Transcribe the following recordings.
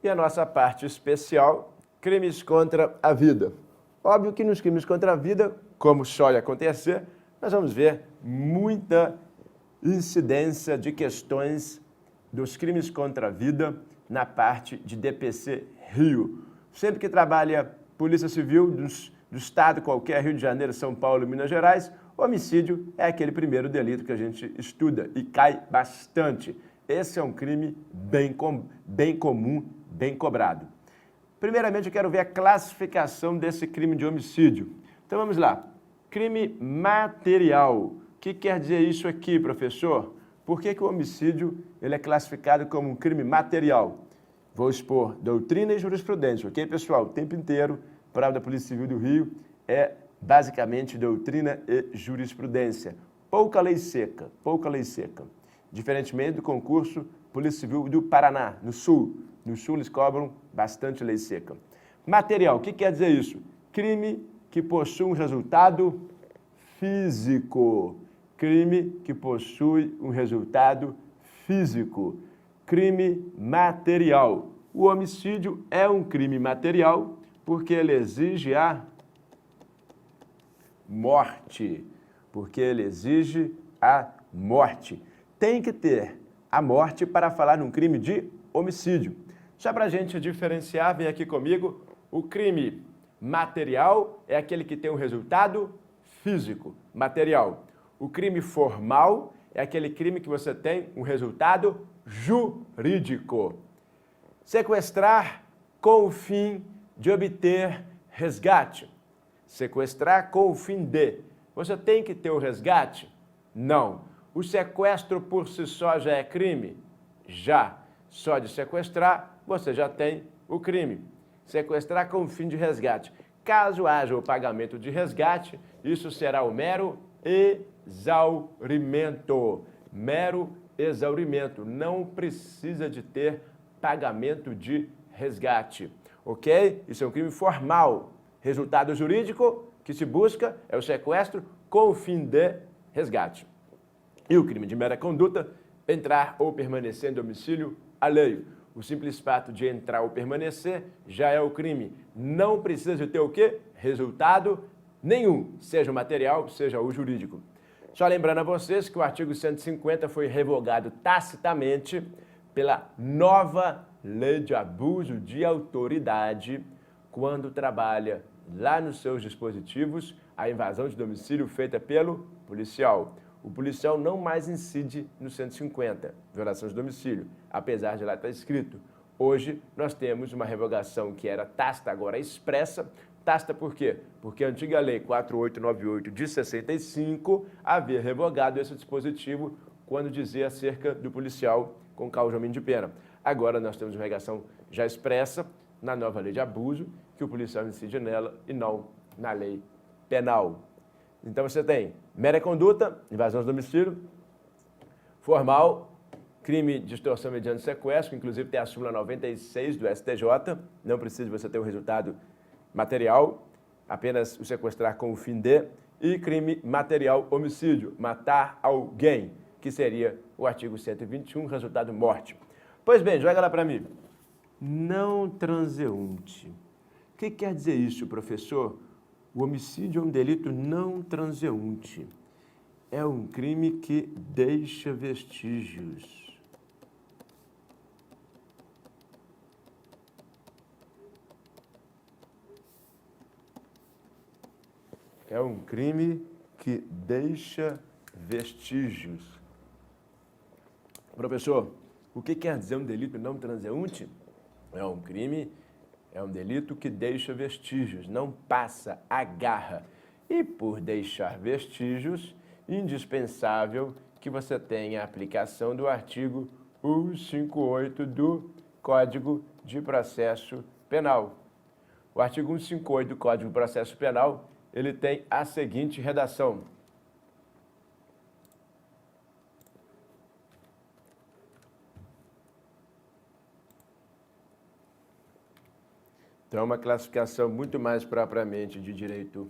e a nossa parte especial, crimes contra a vida. Óbvio que nos crimes contra a vida, como só acontecer, nós vamos ver muita incidência de questões dos crimes contra a vida na parte de DPC Rio. Sempre que trabalha Polícia Civil do Estado qualquer, Rio de Janeiro, São Paulo, Minas Gerais, homicídio é aquele primeiro delito que a gente estuda e cai bastante. Esse é um crime bem comum, bem cobrado. Primeiramente, eu quero ver a classificação desse crime de homicídio. Então, vamos lá. Crime material. O que quer dizer isso aqui, professor? Por que o homicídio ele é classificado como um crime material? Vou expor doutrina e jurisprudência, ok, pessoal? O tempo inteiro, prova da Polícia Civil do Rio é basicamente doutrina e jurisprudência. Pouca lei seca, pouca lei seca. Diferentemente do concurso Polícia Civil do Paraná, no Sul. No Sul eles cobram bastante lei seca. Material, o que quer dizer isso? Crime que possui um resultado físico. Crime que possui um resultado físico. Crime material. O homicídio é um crime material porque ele exige a morte. Porque ele exige a morte. Tem que ter a morte para falar num crime de homicídio. Só para a gente diferenciar, vem aqui comigo, o crime material é aquele que tem um resultado físico, material. O crime formal é aquele crime que você tem um resultado jurídico. Sequestrar com o fim de obter resgate. Sequestrar com o fim de. Você tem que ter o resgate? Não. O sequestro por si só já é crime? Já. Só de sequestrar, você já tem o crime. Sequestrar com o fim de resgate. Caso haja o pagamento de resgate, isso será o mero exaurimento. Mero exaurimento. Não precisa de ter pagamento de resgate. Ok? Isso é um crime formal. Resultado jurídico que se busca é o sequestro com o fim de resgate. E o crime de mera conduta, entrar ou permanecer em domicílio alheio. O simples fato de entrar ou permanecer já é o crime. Não precisa de ter o quê? Resultado nenhum, seja o material, seja o jurídico. Só lembrando a vocês que o artigo 150 foi revogado tacitamente pela nova lei de abuso de autoridade quando trabalha lá nos seus dispositivos a invasão de domicílio feita pelo policial. O policial não mais incide no 150, violação de domicílio, apesar de lá estar escrito. Hoje, nós temos uma revogação que era tácita, agora expressa. Tácita por quê? Porque a antiga lei 4898 de 65 havia revogado esse dispositivo quando dizia acerca do policial com causa de pena. Agora nós temos uma revogação já expressa na nova lei de abuso, que o policial incide nela e não na lei penal. Então você tem mera conduta, invasão de domicílio, formal, crime de extorsão mediante sequestro, que inclusive tem a súmula 96 do STJ, não precisa você ter o resultado material, apenas o sequestrar com o fim de, e crime material homicídio, matar alguém, que seria o artigo 121, resultado morte. Pois bem, joga lá para mim. Não transeunte. O que quer dizer isso, professor? O homicídio é um delito não transeunte. É um crime que deixa vestígios. É um crime que deixa vestígios. Professor, o que quer dizer um delito não transeunte? É um crime, é um delito que deixa vestígios, não passa, agarra. E por deixar vestígios, indispensável que você tenha a aplicação do artigo 158 do Código de Processo Penal. O artigo 158 do Código de Processo Penal, ele tem a seguinte redação. Então, é uma classificação muito mais propriamente de direito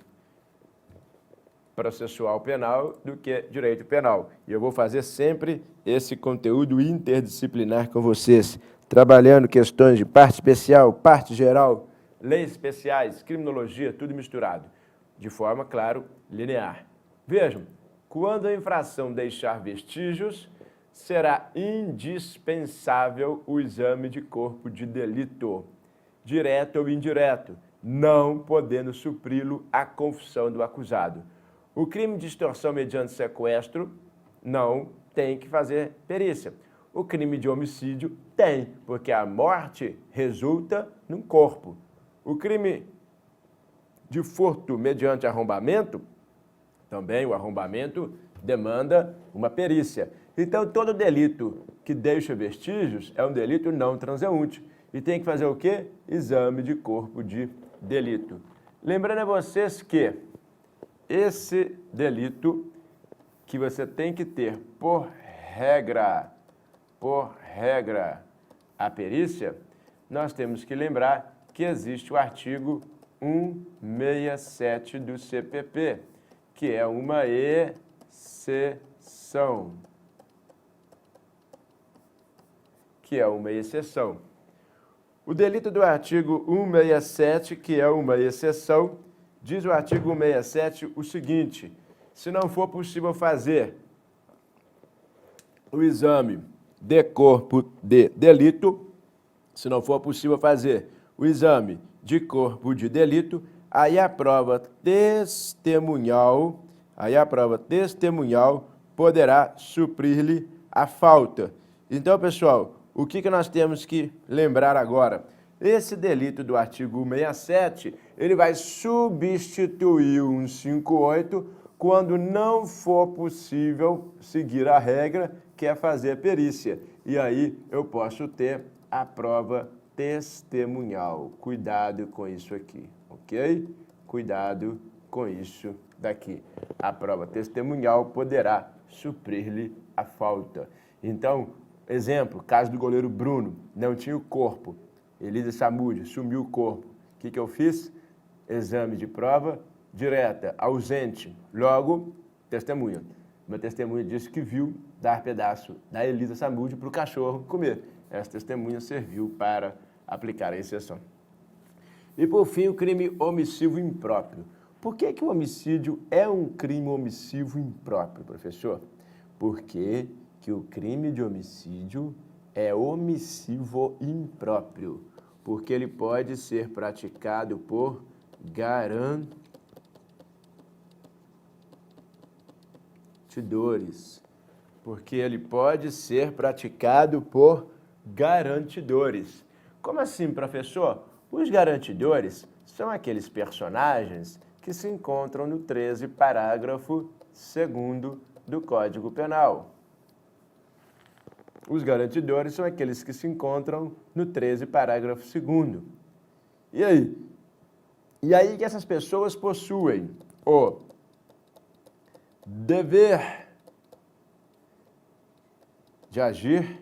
processual penal do que direito penal. E eu vou fazer sempre esse conteúdo interdisciplinar com vocês. trabalhando questões de parte especial, parte geral, leis especiais, criminologia, tudo misturado, de forma, claro, linear. Vejam, quando a infração deixar vestígios, será indispensável o exame de corpo de delito, direto ou indireto, não podendo supri-lo a confissão do acusado. O crime de extorsão mediante sequestro não tem que fazer perícia. O crime de homicídio tem, porque a morte resulta num corpo. O crime de furto mediante arrombamento, também o arrombamento demanda uma perícia. Então, todo delito que deixa vestígios é um delito não transeunte. E tem que fazer o quê? Exame de corpo de delito. Lembrando a vocês que esse delito que você tem que ter por regra, a perícia, nós temos que lembrar que existe o artigo 167 do CPP, que é uma exceção. O delito do artigo 167, que é uma exceção, diz o artigo 167 o seguinte: se não for possível fazer o exame de corpo de delito, aí a prova testemunhal poderá suprir-lhe a falta. Então, pessoal, o que nós temos que lembrar agora? Esse delito do artigo 167, ele vai substituir o 158 quando não for possível seguir a regra, que é fazer a perícia. E aí eu posso ter a prova testemunhal. Cuidado com isso aqui, ok? Cuidado com isso daqui. A prova testemunhal poderá suprir-lhe a falta. Então, exemplo, caso do goleiro Bruno, não tinha o corpo. Elisa Samúdio sumiu o corpo. O que eu fiz? Exame de prova direta, ausente, logo, testemunha. Uma testemunha disse que viu dar pedaço da Elisa Samúdio para o cachorro comer. Essa testemunha serviu para aplicar a exceção. E, por fim, o crime omissivo impróprio. Por que o homicídio é um crime omissivo impróprio, professor? Porque que o crime de homicídio é omissivo impróprio, porque ele pode ser praticado por garantidores. Como assim, professor? Os garantidores são aqueles personagens que se encontram no 13, parágrafo 2º do Código Penal. Os garantidores são aqueles que se encontram no 13, parágrafo 2º. E aí? E aí que essas pessoas possuem o dever de agir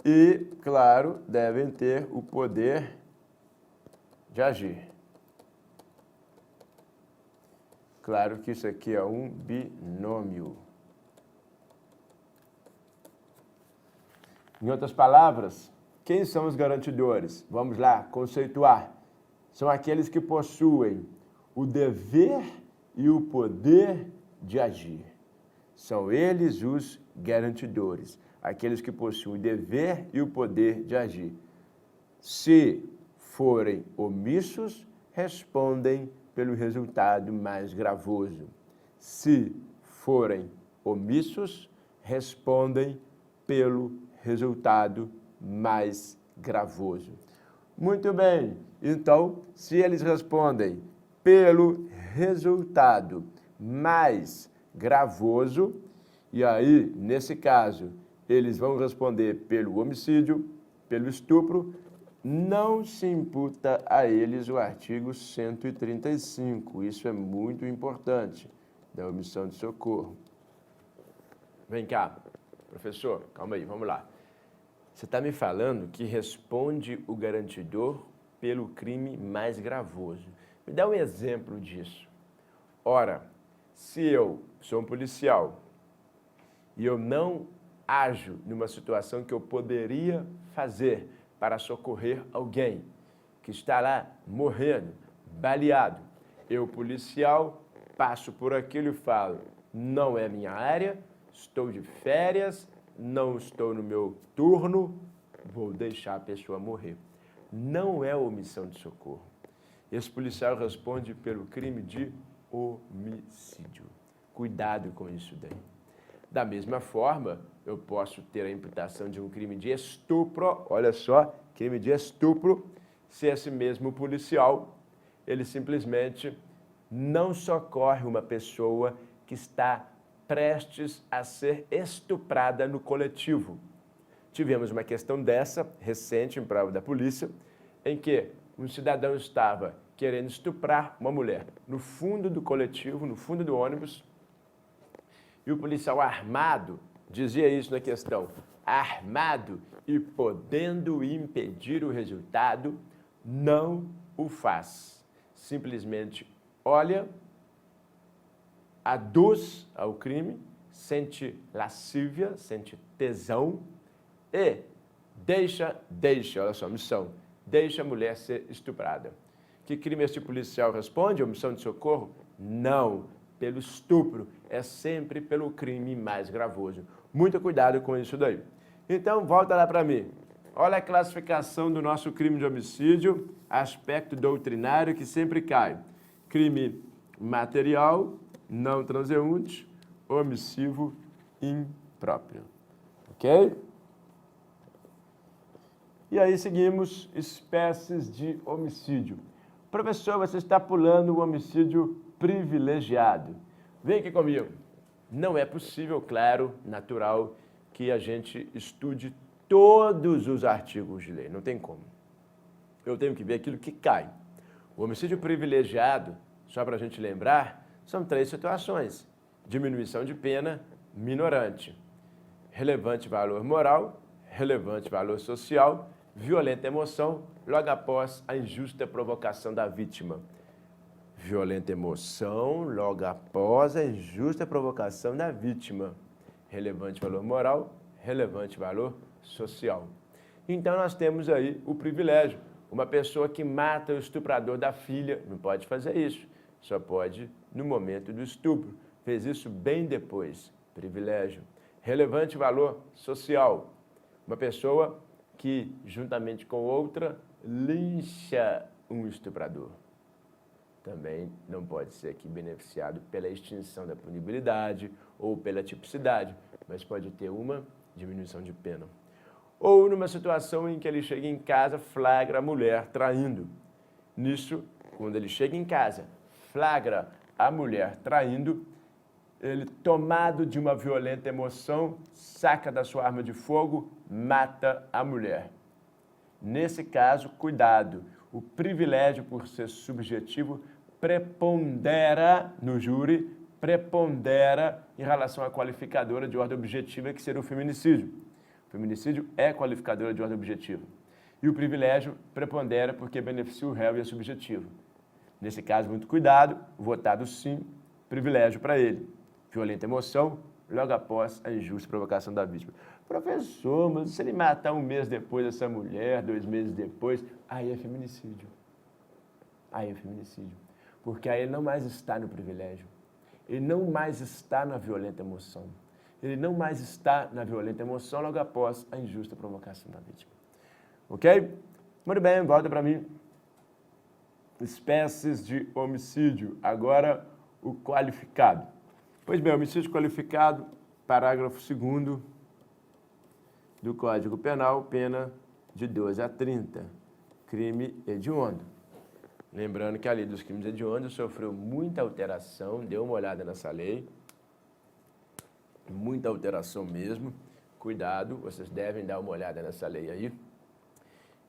e, claro, devem ter o poder de agir. Claro que isso aqui é um binômio. Em outras palavras, quem são os garantidores? Vamos lá, conceituar. São aqueles que possuem o dever e o poder de agir. São eles os garantidores, aqueles que possuem o dever e o poder de agir. Se forem omissos, respondem pelo resultado mais gravoso. Se forem omissos, respondem pelo resultado mais gravoso. Muito bem, então, se eles respondem pelo resultado mais gravoso, e aí, nesse caso, eles vão responder pelo homicídio, pelo estupro, não se imputa a eles o artigo 135. Isso é muito importante, da omissão de socorro. Vem cá, professor, calma aí, vamos lá. Você está me falando que responde o garantidor pelo crime mais gravoso. Me dá um exemplo disso. Ora, se eu sou um policial e eu não ajo numa situação que eu poderia fazer para socorrer alguém que está lá morrendo, baleado. Eu, policial, passo por aquilo e falo, não é minha área, estou de férias, não estou no meu turno, vou deixar a pessoa morrer. Não é omissão de socorro. Esse policial responde pelo crime de homicídio. Cuidado com isso daí. Da mesma forma, eu posso ter a imputação de um crime de estupro, olha só, crime de estupro, se esse mesmo policial, ele simplesmente não socorre uma pessoa que está prestes a ser estuprada no coletivo. Tivemos uma questão dessa, recente, em prova da polícia, em que um cidadão estava querendo estuprar uma mulher no fundo do coletivo, no fundo do ônibus, e o policial armado, dizia isso na questão, armado e podendo impedir o resultado, não o faz. Simplesmente olha, aduz ao crime, sente lascívia, sente tesão e deixa, olha só, missão, deixa a mulher ser estuprada. Que crime este policial responde? Omissão de socorro? Não. Pelo estupro, é sempre pelo crime mais gravoso. Muito cuidado com isso daí. Então, volta lá para mim. Olha a classificação do nosso crime de homicídio, aspecto doutrinário que sempre cai. Crime material, não transeunte, omissivo, impróprio. Ok? E aí seguimos espécies de homicídio. Professor, você está pulando o homicídio privilegiado. Vem aqui comigo. Não é possível, claro, natural, que a gente estude todos os artigos de lei. Não tem como. Eu tenho que ver aquilo que cai. O homicídio privilegiado, só para a gente lembrar, são 3 situações. Diminuição de pena, minorante. Relevante valor moral, relevante valor social, violenta emoção, logo após a injusta provocação da vítima. Violenta emoção, logo após a injusta provocação da vítima. Relevante valor moral, relevante valor social. Então nós temos aí o privilégio. Uma pessoa que mata o estuprador da filha, não pode fazer isso. Só pode no momento do estupro. Fez isso bem depois. Privilégio. Relevante valor social. Uma pessoa que, juntamente com outra, lincha um estuprador. Também não pode ser aqui beneficiado pela extinção da punibilidade ou pela tipicidade, mas pode ter uma diminuição de pena. Ou numa situação em que ele chega em casa, flagra a mulher traindo. Nisso, quando ele chega em casa, flagra a mulher traindo, ele, tomado de uma violenta emoção, saca da sua arma de fogo, mata a mulher. Nesse caso, cuidado, o privilégio, por ser subjetivo, prepondera no júri, prepondera em relação à qualificadora de ordem objetiva, que seria o feminicídio. O feminicídio é qualificadora de ordem objetiva. E o privilégio prepondera porque beneficia o réu e é subjetivo. Nesse caso, muito cuidado, votado sim, privilégio para ele. Violenta emoção, logo após a injusta provocação da vítima. Professor, mas se ele matar 1 mês depois essa mulher, 2 meses depois, aí é feminicídio. Aí é feminicídio. Porque aí ele não mais está no privilégio. Ele não mais está na violenta emoção. Ele não mais está na violenta emoção logo após a injusta provocação da vítima. Ok? Muito bem, volta para mim. Espécies de homicídio. Agora, o qualificado. Pois bem, homicídio qualificado, parágrafo 2º do Código Penal, pena de 12 a 30. Crime hediondo. Lembrando que a lei dos crimes hediondos sofreu muita alteração, dê uma olhada nessa lei. Muita alteração mesmo. Cuidado, vocês devem dar uma olhada nessa lei aí.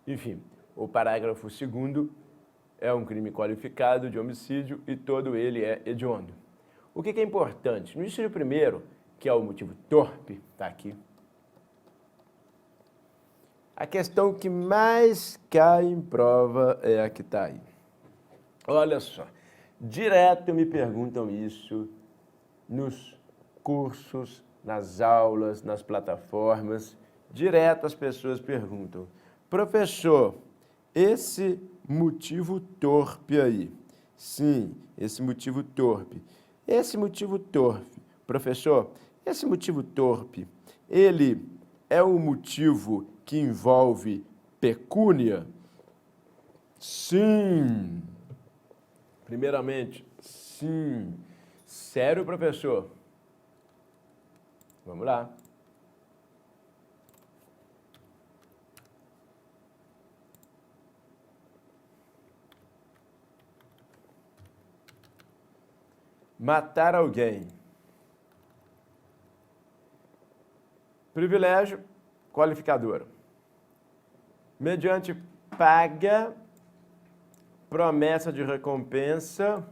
Enfim, o parágrafo 2º é um crime qualificado de homicídio e todo ele é hediondo. O que é importante? No inciso primeiro, que é o motivo torpe, está aqui. A questão que mais cai em prova é a que está aí. Olha só, direto me perguntam isso nos cursos nas aulas, nas plataformas, direto as pessoas perguntam: professor, esse motivo torpe aí, sim, esse motivo torpe, professor, esse motivo torpe, ele é um motivo que envolve pecúnia? Sim. Primeiramente, sim. Sério, professor? Vamos lá. Matar alguém. Privilégio qualificador. Mediante paga, promessa de recompensa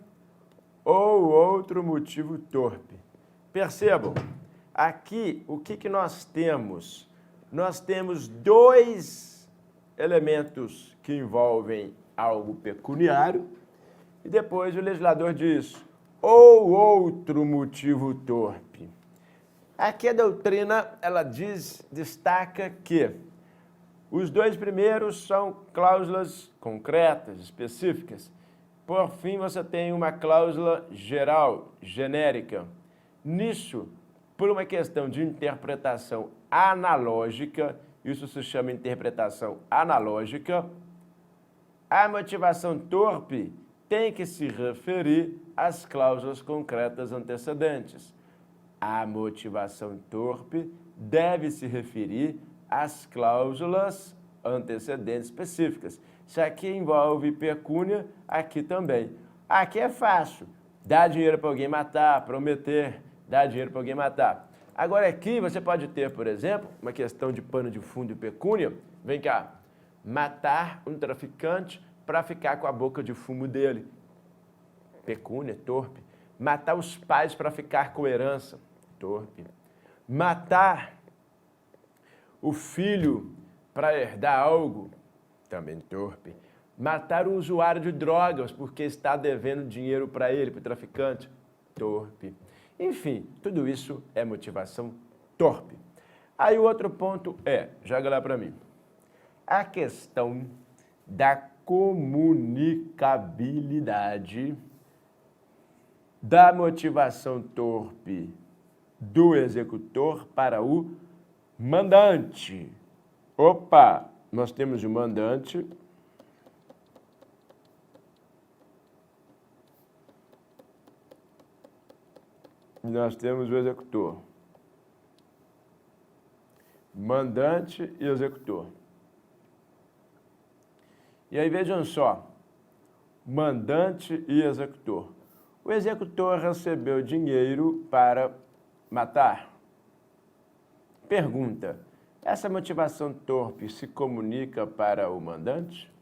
ou outro motivo torpe. Percebam, aqui o que nós temos? Nós temos dois elementos que envolvem algo pecuniário e depois o legislador diz, ou outro motivo torpe. Aqui a doutrina, ela destaca que os dois primeiros são cláusulas concretas, específicas. Por fim, você tem uma cláusula geral, genérica. Nisso, por uma questão de interpretação analógica, isso se chama interpretação analógica, a motivação torpe tem que se referir às cláusulas concretas antecedentes. A motivação torpe deve se referir às cláusulas antecedentes específicas. Se aqui envolve pecúnia, aqui também. Aqui é fácil. Dar dinheiro para alguém matar, prometer, dar dinheiro para alguém matar. Agora aqui você pode ter, por exemplo, uma questão de pano de fundo e pecúnia. Vem cá. Matar um traficante para ficar com a boca de fumo dele. Pecúnia, torpe. Matar os pais para ficar com herança. Torpe. Matar o filho para herdar algo. Também torpe. Matar um usuário de drogas porque está devendo dinheiro para ele, para o traficante. Torpe. Enfim, tudo isso é motivação torpe. Aí o outro ponto é, joga lá para mim, a questão da comunicabilidade da motivação torpe do executor para o mandante. Opa, nós temos o mandante. Nós temos o executor. Mandante e executor. E aí vejam só, mandante e executor. O executor recebeu dinheiro para matar. Pergunta, essa motivação torpe se comunica para o mandante?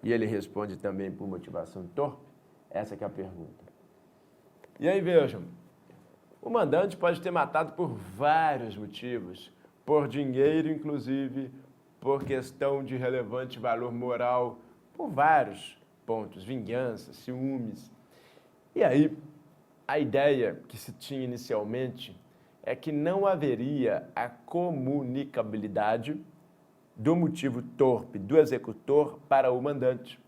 E ele responde também por motivação torpe? Essa que é a pergunta. E aí vejam, o mandante pode ter matado por vários motivos, por dinheiro inclusive, por questão de relevante valor moral, por vários pontos, vingança, ciúmes. E aí, a ideia que se tinha inicialmente é que não haveria a comunicabilidade do motivo torpe do executor para o mandante,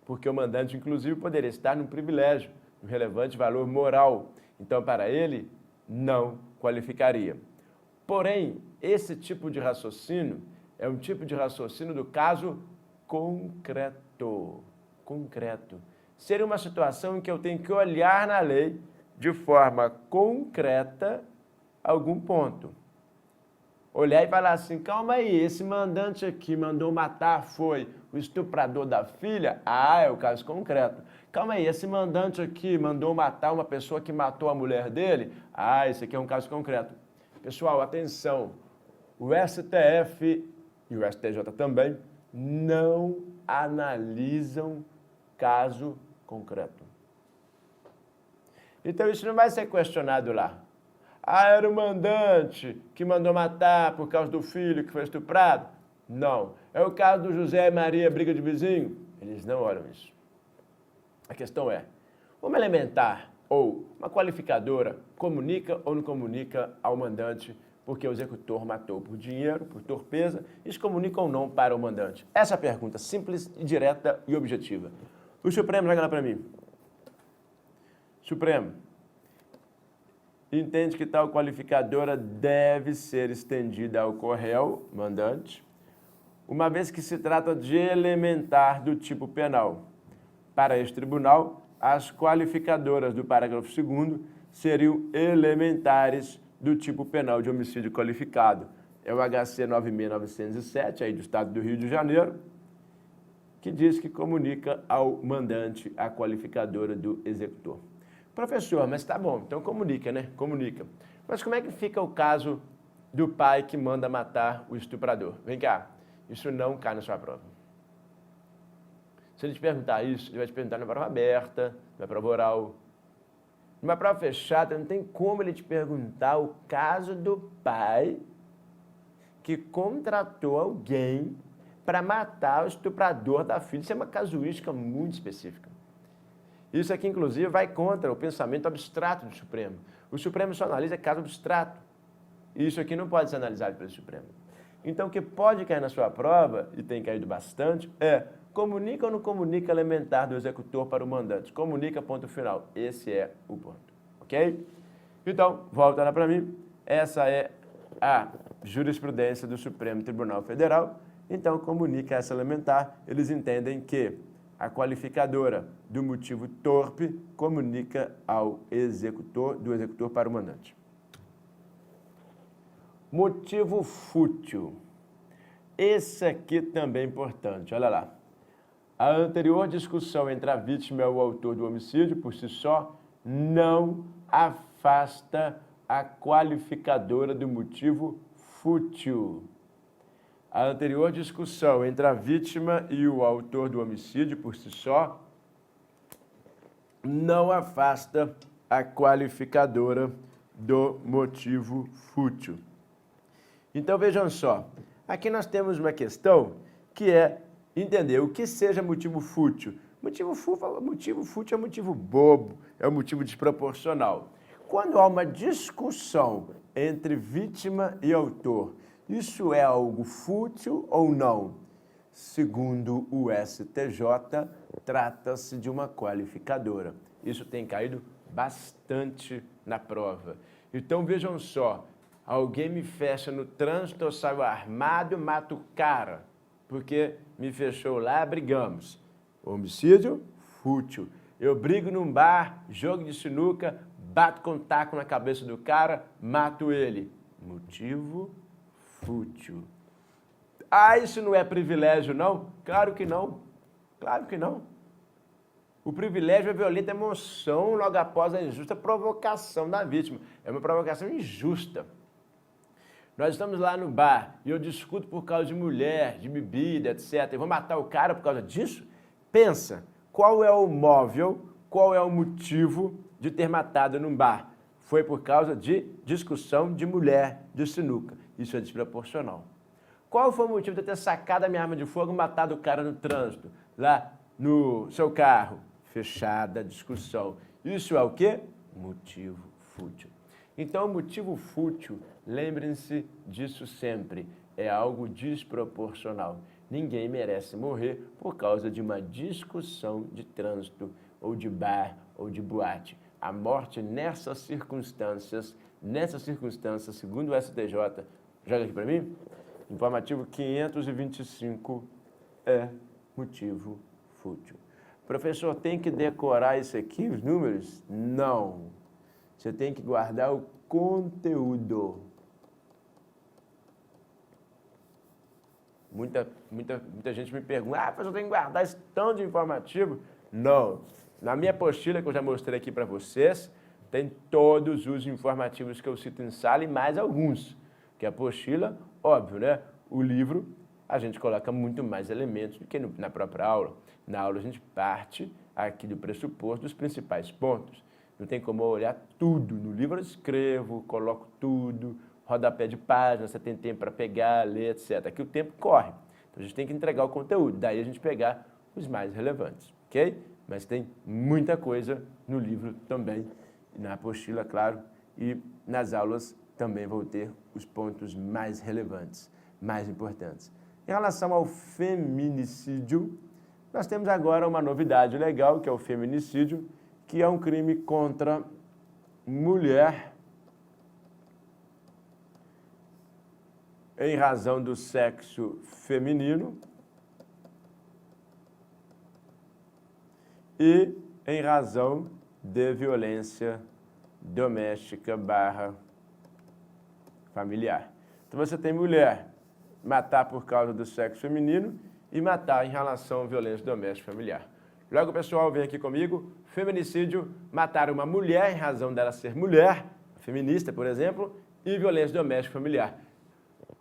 porque o mandante, inclusive, poderia estar num privilégio, um relevante valor moral. Então, para ele, não qualificaria. Porém, esse tipo de raciocínio é um tipo de raciocínio do caso concreto. Concreto. Seria uma situação em que eu tenho que olhar na lei de forma concreta algum ponto. Olhar e falar assim, calma aí, esse mandante aqui mandou matar, foi o estuprador da filha? Ah, é o caso concreto. Calma aí, esse mandante aqui mandou matar uma pessoa que matou a mulher dele? Ah, esse aqui é um caso concreto. Pessoal, atenção, o STF e o STJ também não analisam caso concreto. Então isso não vai ser questionado lá. Ah, era o mandante que mandou matar por causa do filho que foi estuprado? Não. É o caso do José e Maria, briga de vizinho? Eles não olham isso. A questão é, vamos elementar Ou uma qualificadora comunica ou não comunica ao mandante porque o executor matou por dinheiro, por torpeza, isso comunica ou não para o mandante? Essa é a pergunta, simples, direta e objetiva. O Supremo, joga lá para mim. Supremo, entende que tal qualificadora deve ser estendida ao corréu, mandante, uma vez que se trata de elementar do tipo penal. Para este tribunal, as qualificadoras do parágrafo 2º seriam elementares do tipo penal de homicídio qualificado. É o HC 9.907, aí do Estado do Rio de Janeiro, que diz que comunica ao mandante a qualificadora do executor. Professor, mas tá bom, então comunica, né? Comunica. Mas como é que fica o caso do pai que manda matar o estuprador? Vem cá, isso não cai na sua prova. Se ele te perguntar isso, ele vai te perguntar na prova aberta, na prova oral. Numa prova fechada, não tem como ele te perguntar o caso do pai que contratou alguém para matar o estuprador da filha. Isso é uma casuística muito específica. Isso aqui, inclusive, vai contra o pensamento abstrato do Supremo. O Supremo só analisa caso abstrato. Isso aqui não pode ser analisado pelo Supremo. Então, o que pode cair na sua prova, e tem caído bastante, é comunica ou não comunica elementar do executor para o mandante? Comunica, ponto final. Esse é o ponto. Ok? Então, volta lá para mim. Essa é a jurisprudência do Supremo Tribunal Federal. Então, comunica essa elementar. Eles entendem que a qualificadora do motivo torpe comunica ao executor, do executor para o mandante. Motivo fútil. Esse aqui também é importante. Olha lá. A anterior discussão entre a vítima e o autor do homicídio, por si só, não afasta a qualificadora do motivo fútil. A anterior discussão entre a vítima e o autor do homicídio, por si só, não afasta a qualificadora do motivo fútil. Então, vejam só. Aqui nós temos uma questão que é entender o que seja motivo fútil. Motivo fútil é motivo bobo, é um motivo desproporcional. Quando há uma discussão entre vítima e autor, isso é algo fútil ou não? Segundo o STJ, trata-se de uma qualificadora. Isso tem caído bastante na prova. Então, vejam só, alguém me fecha no trânsito, eu saio armado, mato o cara, porque me fechou lá, brigamos. Homicídio, fútil. Eu brigo num bar, jogo de sinuca, bato com taco na cabeça do cara, mato ele. Motivo fútil. Ah, isso não é privilégio, não? Claro que não. Claro que não. O privilégio é violenta emoção logo após a injusta provocação da vítima. É uma provocação injusta. Nós estamos lá no bar e eu discuto por causa de mulher, de bebida, etc. Eu vou matar o cara por causa disso? Pensa, qual é o móvel, qual é o motivo de ter matado num bar? Foi por causa de discussão de mulher, de sinuca. Isso é desproporcional. Qual foi o motivo de eu ter sacado a minha arma de fogo e matado o cara no trânsito, lá no seu carro? Fechada discussão. Isso é o quê? Motivo fútil. Então, o motivo fútil, lembrem-se disso sempre, é algo desproporcional. Ninguém merece morrer por causa de uma discussão de trânsito, ou de bar, ou de boate. A morte nessas circunstâncias, segundo o STJ, joga aqui para mim, informativo 525 é motivo fútil. Professor, tem que decorar isso aqui, os números? Não. Você tem que guardar o conteúdo. Muita gente me pergunta, professor, eu tenho que guardar esse tanto de informativo? Não. Na minha apostila, que eu já mostrei aqui para vocês, tem todos os informativos que eu cito em sala e mais alguns. Que a apostila, óbvio, né? O livro, a gente coloca muito mais elementos do que na própria aula. Na aula a gente parte aqui do pressuposto dos principais pontos. Não tem como eu olhar tudo. No livro eu escrevo, coloco tudo, rodapé de página, você tem tempo para pegar, ler, etc. Aqui o tempo corre. Então a gente tem que entregar o conteúdo, daí a gente pegar os mais relevantes, ok? mas tem muita coisa no livro também, na apostila, claro, e nas aulas também vou ter os pontos mais relevantes, mais importantes. Em relação ao feminicídio, nós temos agora uma novidade legal, que é o feminicídio, que é um crime contra mulher em razão do sexo feminino e em razão de violência doméstica / familiar. Então você tem mulher matar por causa do sexo feminino e matar em relação à violência doméstica familiar. Logo, pessoal, vem aqui comigo. Feminicídio, matar uma mulher em razão dela ser mulher, feminista, por exemplo, e violência doméstica familiar.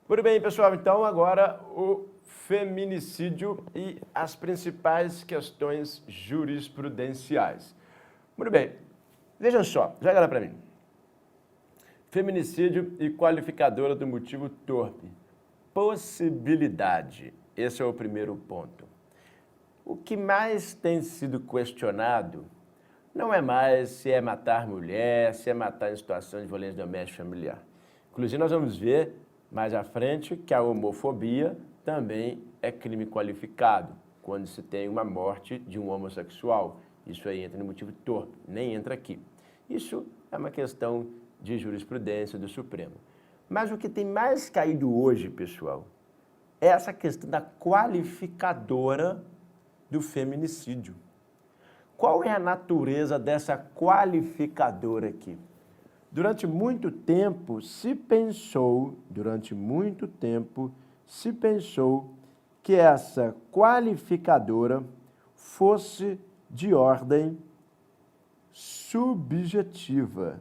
Muito bem, pessoal, então agora o feminicídio e as principais questões jurisprudenciais. Muito bem, vejam só, joga lá para mim. Feminicídio e qualificadora do motivo torpe. Possibilidade, esse é o primeiro ponto. O que mais tem sido questionado não é mais se é matar mulher, se é matar em situação de violência doméstica familiar. Inclusive, nós vamos ver mais à frente que a homofobia também é crime qualificado, quando se tem uma morte de um homossexual. Isso aí entra no motivo torpe, nem entra aqui. Isso é uma questão de jurisprudência do Supremo. Mas o que tem mais caído hoje, pessoal, é essa questão da qualificadora do feminicídio. Qual é a natureza dessa qualificadora aqui? Durante muito tempo se pensou que essa qualificadora fosse de ordem subjetiva.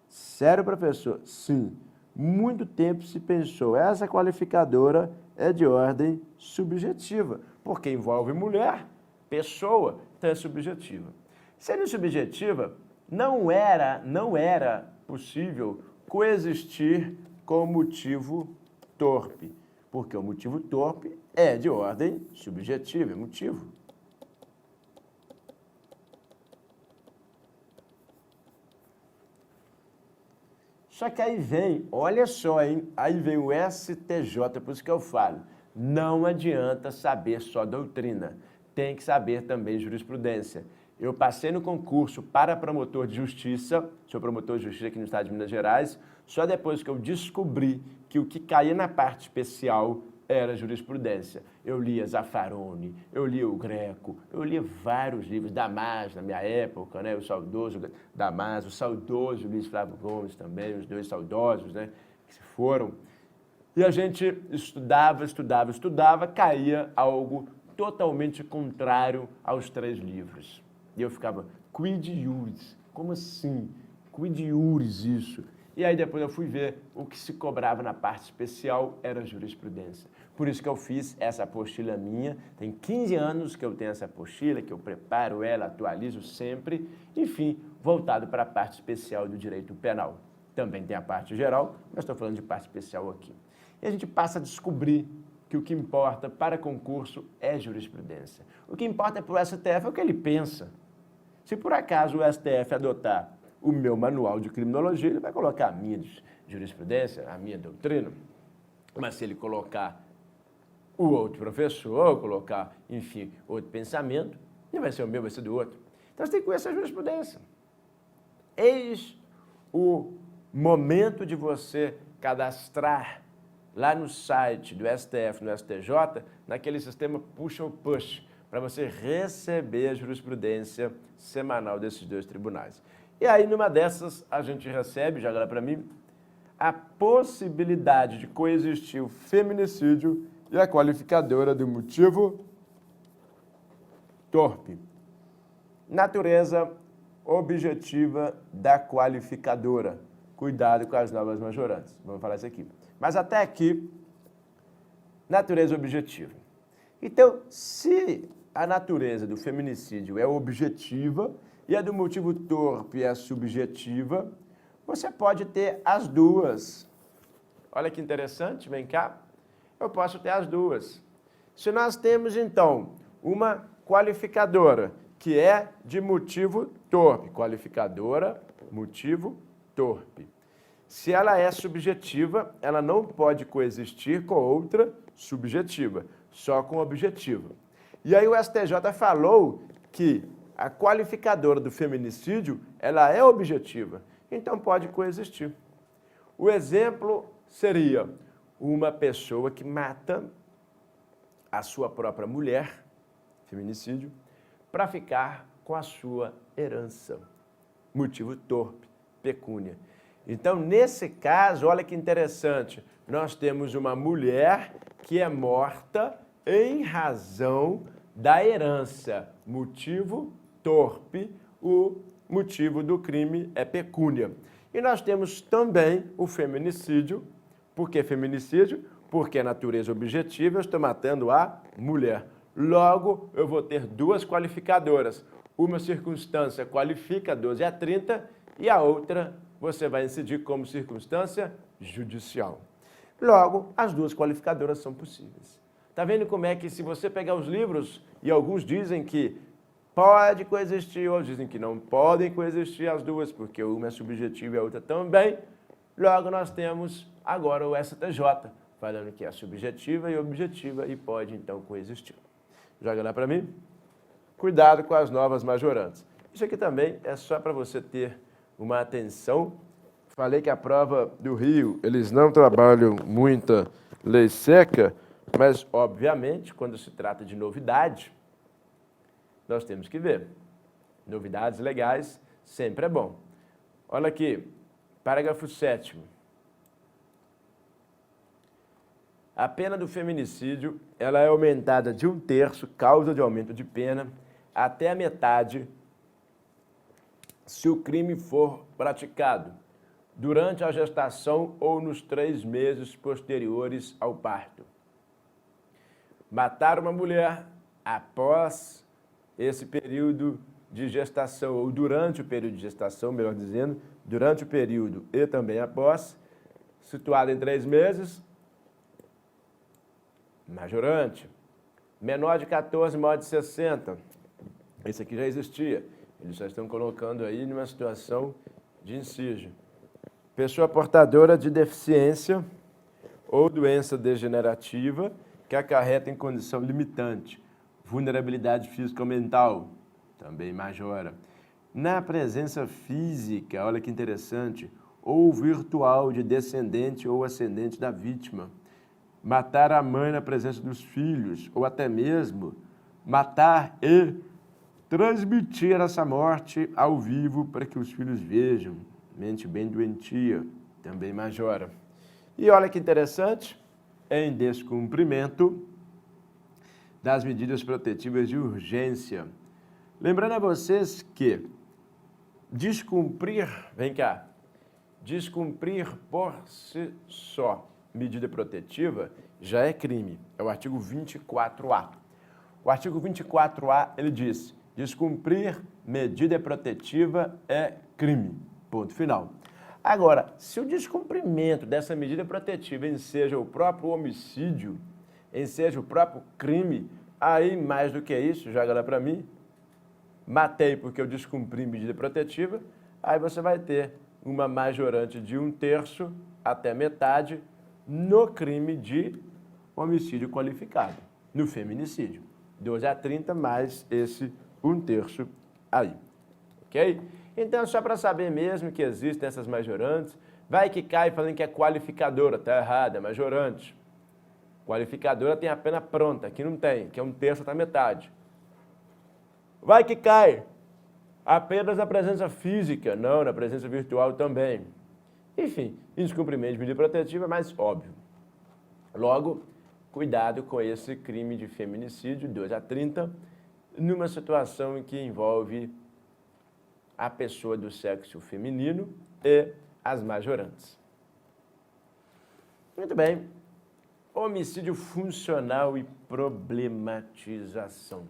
Sério, professor? Sim. Muito tempo se pensou, essa qualificadora é de ordem subjetiva, porque envolve mulher, pessoa, então é subjetiva. Sendo subjetiva, não era possível coexistir com o motivo torpe, porque o motivo torpe é de ordem subjetiva, é motivo. Só que aí vem, olha só, hein? Aí vem o STJ, por isso que eu falo, não adianta saber só doutrina, tem que saber também jurisprudência. Eu passei no concurso para promotor de justiça, sou promotor de justiça aqui no estado de Minas Gerais, só depois que eu descobri que o que caía na parte especial era jurisprudência. Eu lia Zaffaroni, eu lia o Greco, eu lia vários livros, Damasio, na minha época, né, o saudoso Damasio, o saudoso Luiz Flávio Gomes também, os dois saudosos, né, que se foram. E a gente estudava, caía algo totalmente contrário aos três livros. E eu ficava, quid iuris? Como assim? Quid iuris isso? E aí depois eu fui ver o que se cobrava na parte especial era jurisprudência. Por isso que eu fiz essa apostila minha, tem 15 anos que eu tenho essa apostila, que eu preparo ela, atualizo sempre, enfim, voltado para a parte especial do direito penal. Também tem a parte geral, mas estou falando de parte especial aqui. E a gente passa a descobrir que o que importa para concurso é jurisprudência. O que importa para o STF é o que ele pensa. Se por acaso o STF adotar o meu manual de criminologia, ele vai colocar a minha jurisprudência, a minha doutrina. Mas se ele colocar o outro professor, colocar, enfim, outro pensamento, não vai ser o meu, vai ser do outro. Então você tem que conhecer a jurisprudência. Eis o momento de você cadastrar lá no site do STF, no STJ, naquele sistema push or push, para você receber a jurisprudência semanal desses dois tribunais. E aí, numa dessas, a gente recebe, joga lá para mim, a possibilidade de coexistir o feminicídio e a qualificadora do motivo torpe. Natureza objetiva da qualificadora. Cuidado com as normas majorantes. Vamos falar isso aqui. Mas até aqui, natureza objetiva. Então, se a natureza do feminicídio é objetiva e a do motivo torpe é subjetiva, você pode ter as duas. Olha que interessante, vem cá. Eu posso ter as duas. Se nós temos, então, uma qualificadora que é de motivo torpe. Qualificadora, motivo torpe. Se ela é subjetiva, ela não pode coexistir com outra subjetiva, só com objetiva. E aí o STJ falou que a qualificadora do feminicídio, ela é objetiva, então pode coexistir. O exemplo seria uma pessoa que mata a sua própria mulher, feminicídio, para ficar com a sua herança. Motivo torpe, pecúnia. Então, nesse caso, olha que interessante, nós temos uma mulher que é morta em razão da herança. Motivo torpe, o motivo do crime é pecúnia. E nós temos também o feminicídio. Por que feminicídio? Porque é natureza objetiva, eu estou matando a mulher. Logo, eu vou ter duas qualificadoras. Uma circunstância qualifica 12 a 30 e a outra você vai incidir como circunstância judicial. Logo, as duas qualificadoras são possíveis. Está vendo como é que se você pegar os livros, e alguns dizem que pode coexistir, outros dizem que não podem coexistir as duas, porque uma é subjetiva e a outra também. Logo, nós temos agora o STJ, falando que é subjetiva e objetiva e pode, então, coexistir. Joga lá para mim. Cuidado com as novas majorantes. Isso aqui também é só para você ter uma atenção. Falei que a prova do Rio, eles não trabalham muita lei seca, mas, obviamente, quando se trata de novidade, nós temos que ver. Novidades legais sempre é bom. Olha aqui, parágrafo 7º. A pena do feminicídio, ela é aumentada de 1/3, causa de aumento de pena, até a metade, se o crime for praticado durante a gestação ou nos 3 meses posteriores ao parto. Matar uma mulher após esse período de gestação, ou durante o período de gestação, melhor dizendo, durante o período e também após, situado em 3 meses, majorante. Menor de 14, maior de 60. Esse aqui já existia. Eles já estão colocando aí numa situação de inciso. Pessoa portadora de deficiência ou doença degenerativa que acarreta em condição limitante. Vulnerabilidade física ou mental, também majora. Na presença física, olha que interessante, ou virtual de descendente ou ascendente da vítima. Matar a mãe na presença dos filhos, ou até mesmo matar e transmitir essa morte ao vivo para que os filhos vejam. Mente bem doentia, também majora. E olha que interessante, em descumprimento das medidas protetivas de urgência. Lembrando a vocês que descumprir, vem cá, descumprir por si só medida protetiva já é crime. É o artigo 24A. O artigo 24A, ele diz, descumprir medida protetiva é crime. Ponto final. Agora, se o descumprimento dessa medida protetiva enseja o próprio homicídio, enseja o próprio crime, aí mais do que isso, joga lá para mim, matei porque eu descumpri medida protetiva, aí você vai ter uma majorante de 1/3 até metade no crime de homicídio qualificado, no feminicídio. 12 a 30 mais esse 1/3 aí, ok? Então, só para saber mesmo que existem essas majorantes, vai que cai falando que é qualificadora, tá errado, é majorante. Qualificadora tem a pena pronta, aqui não tem, que é 1/3 até metade. Vai que cai apenas na presença física, não, na presença virtual também. Enfim, descumprimento de medida protetiva é mais óbvio. Logo, cuidado com esse crime de feminicídio, 12 a 30, numa situação em que envolve a pessoa do sexo feminino e as majorantes. Muito bem. Homicídio funcional e problematização.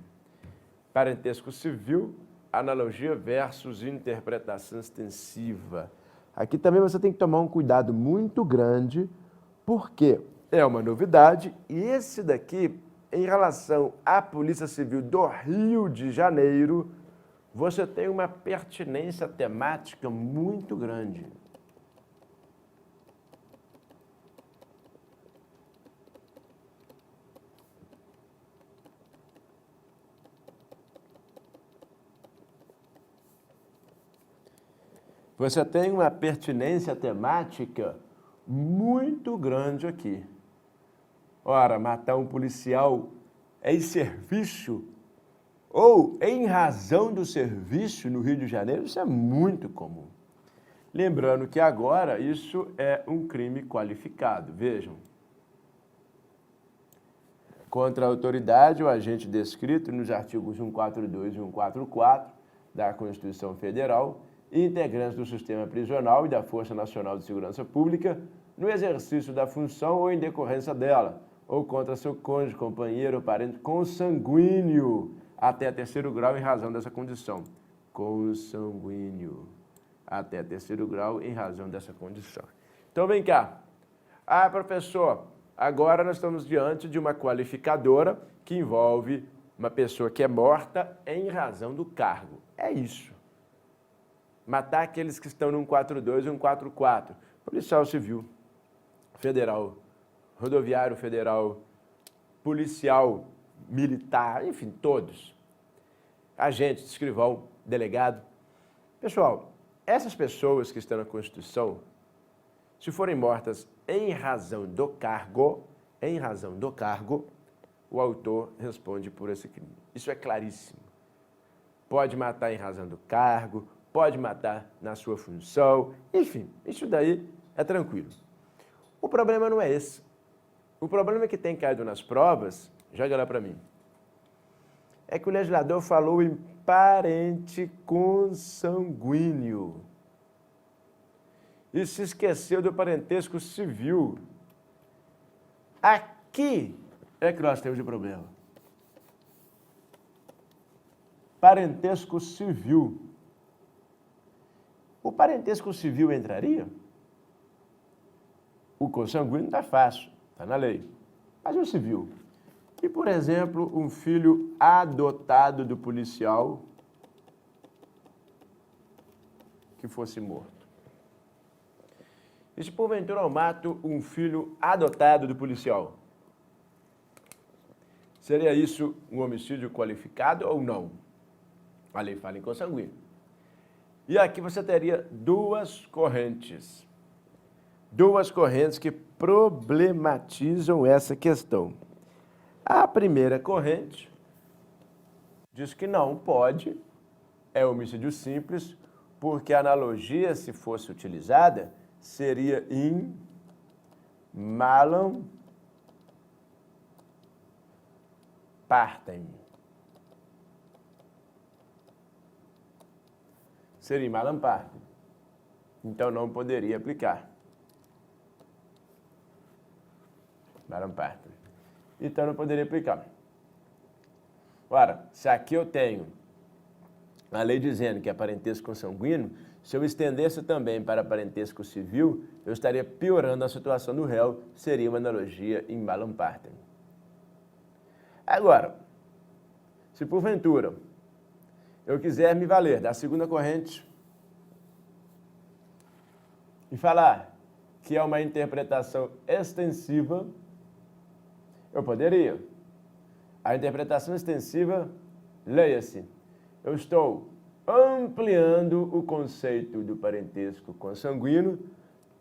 Parentesco civil, analogia versus interpretação extensiva. Aqui também você tem que tomar um cuidado muito grande, porque é uma novidade e esse daqui em relação à Polícia Civil do Rio de Janeiro, você tem uma pertinência temática muito grande. Você tem uma pertinência temática muito grande aqui. Ora, matar um policial em serviço ou em razão do serviço no Rio de Janeiro, isso é muito comum. Lembrando que agora isso é um crime qualificado. Vejam. Contra a autoridade ou agente descrito nos artigos 142 e 144 da Constituição Federal, integrantes do sistema prisional e da Força Nacional de Segurança Pública, no exercício da função ou em decorrência dela, ou contra seu cônjuge, companheiro ou parente consanguíneo, até terceiro grau em razão dessa condição. Consanguíneo, até terceiro grau em razão dessa condição. Então, vem cá. Ah, professor, agora nós estamos diante de uma qualificadora que envolve uma pessoa que é morta em razão do cargo. É isso. Matar aqueles que estão no 142 e 144. Policial civil, federal, rodoviário federal, policial militar, enfim, todos. Agente, escrivão, delegado. Pessoal, essas pessoas que estão na Constituição, se forem mortas em razão do cargo, o autor responde por esse crime. Isso é claríssimo. Pode matar em razão do cargo, pode matar na sua função, enfim, isso daí é tranquilo. O problema não é esse. O problema é que tem caído nas provas, joga lá para mim, é que o legislador falou em parente consanguíneo e se esqueceu do parentesco civil. Aqui é que nós temos de problema. Parentesco civil. O parentesco civil entraria? O consanguíneo está fácil, está na lei. Mas o civil? E, por exemplo, um filho adotado do policial que fosse morto. E se porventura eu mato um filho adotado do policial? Seria isso um homicídio qualificado ou não? A lei fala em consanguíneo. E aqui você teria duas correntes que problematizam essa questão. A primeira corrente diz que não pode, é homicídio simples, porque a analogia, se fosse utilizada, seria in malam partem. Seria in malam partem. Então não poderia aplicar. Malam partem. Então não poderia aplicar. Ora, se aqui eu tenho a lei dizendo que é parentesco consanguíneo, se eu estendesse também para parentesco civil, eu estaria piorando a situação do réu, seria uma analogia in malam partem. Agora, se porventura eu quiser me valer da segunda corrente e falar que é uma interpretação extensiva, eu poderia. A interpretação extensiva, leia-se, eu estou ampliando o conceito do parentesco consanguíneo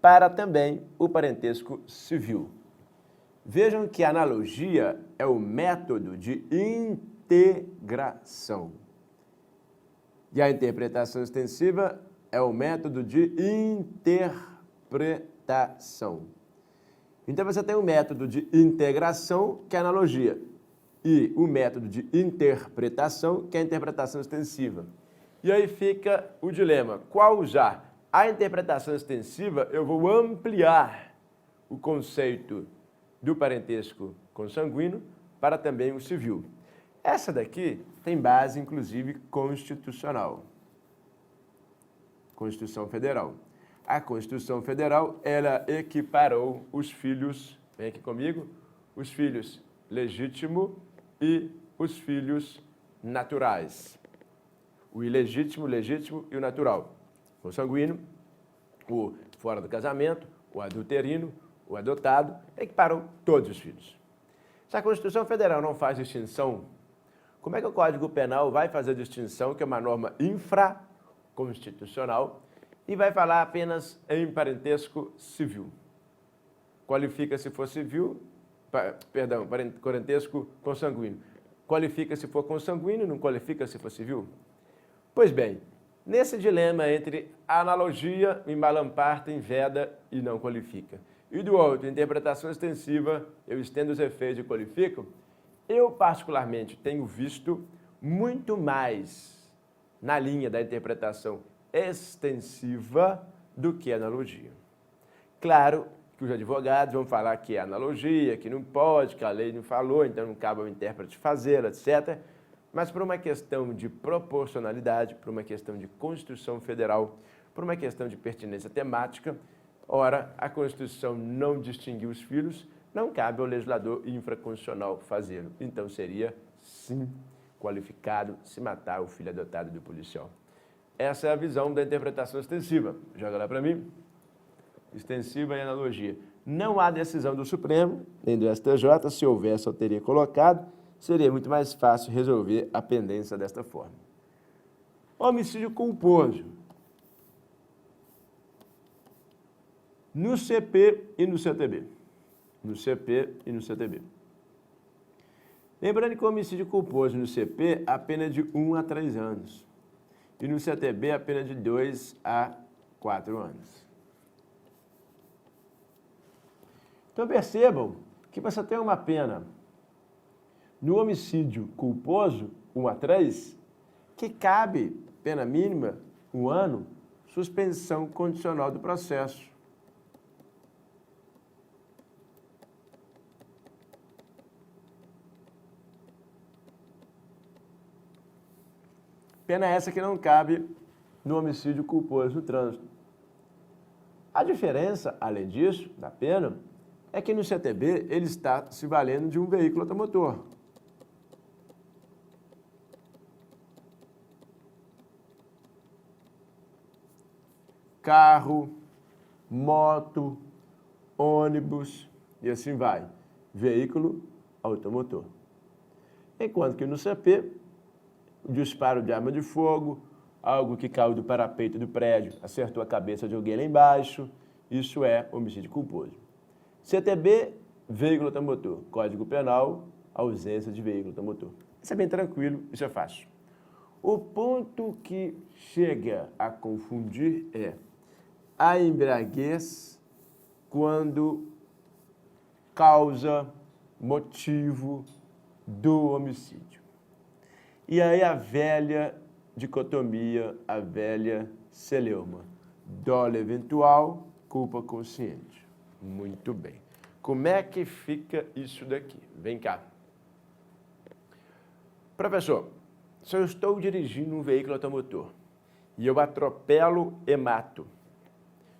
para também o parentesco civil. Vejam que a analogia é o método de integração. E a interpretação extensiva é o método de interpretação. Então você tem o método de integração, que é a analogia, e o método de interpretação, que é a interpretação extensiva. E aí fica o dilema, qual usar? A interpretação extensiva, eu vou ampliar o conceito do parentesco consanguíneo para também o civil. Essa daqui tem base, inclusive, constitucional. Constituição Federal. A Constituição Federal, ela equiparou os filhos, vem aqui comigo, os filhos legítimo e os filhos naturais. O ilegítimo, o legítimo e o natural. O consanguíneo, o fora do casamento, o adulterino, o adotado, equiparam todos os filhos. Se a Constituição Federal não faz distinção, como é que o Código Penal vai fazer distinção, que é uma norma infraconstitucional, e vai falar apenas em parentesco civil? Qualifica se for civil, parentesco consanguíneo. Qualifica se for consanguíneo, não qualifica se for civil? Pois bem, nesse dilema entre analogia, em Malampartem, veda e não qualifica, e do outro, interpretação extensiva, eu estendo os efeitos e qualifico, eu particularmente tenho visto muito mais na linha da interpretação extensiva do que analogia. Claro que os advogados vão falar que é analogia, que não pode, que a lei não falou, então não cabe ao intérprete fazer, etc. Mas por uma questão de proporcionalidade, por uma questão de Constituição Federal, por uma questão de pertinência temática, ora, a Constituição não distinguiu os filhos, não cabe ao legislador infraconstitucional fazê-lo. Então seria, sim, qualificado se matar o filho adotado do policial. Essa é a visão da interpretação extensiva. Joga lá para mim. Extensiva e analogia. Não há decisão do Supremo, nem do STJ, se houvesse eu teria colocado, seria muito mais fácil resolver a pendência desta forma. Homicídio culposo. No CP e no CTB. No CP e no CTB. Lembrando que o homicídio culposo no CP, a pena é de 1 a 3 anos. E no CTB, a pena é de 2 a 4 anos. Então percebam que você tem uma pena no homicídio culposo, 1 a 3, que cabe, pena mínima, 1 ano, suspensão condicional do processo. Pena essa que não cabe no homicídio culposo no trânsito. A diferença, além disso, da pena, é que no CTB ele está se valendo de um veículo automotor. Carro, moto, ônibus e assim vai. Veículo automotor. Enquanto que no CP, o disparo de arma de fogo, algo que caiu do parapeito do prédio, acertou a cabeça de alguém lá embaixo, isso é homicídio culposo. CTB, veículo automotor. Código Penal, ausência de veículo automotor. Isso é bem tranquilo, isso é fácil. O ponto que chega a confundir é a embriaguez quando causa, motivo do homicídio. E aí a velha dicotomia, a velha celeuma. Dolo eventual, culpa consciente. Muito bem. Como é que fica isso daqui? Vem cá. Professor, se eu estou dirigindo um veículo automotor e eu atropelo e mato,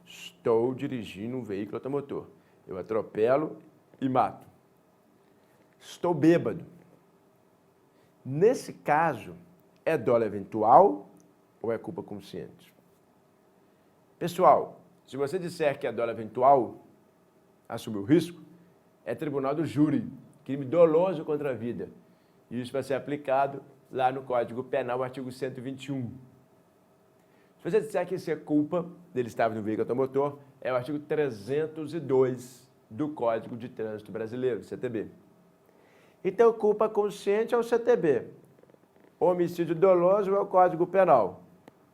estou dirigindo um veículo automotor, eu atropelo e mato, estou bêbado. Nesse caso, é dolo eventual ou é culpa consciente? Pessoal, se você disser que é dolo eventual, assumiu o risco, é tribunal do júri, crime doloso contra a vida. E isso vai ser aplicado lá no Código Penal, artigo 121. Se você disser que isso é culpa dele estar no veículo automotor, é o artigo 302 do Código de Trânsito Brasileiro, CTB. Então, culpa consciente é o CTB. Homicídio doloso é o Código Penal.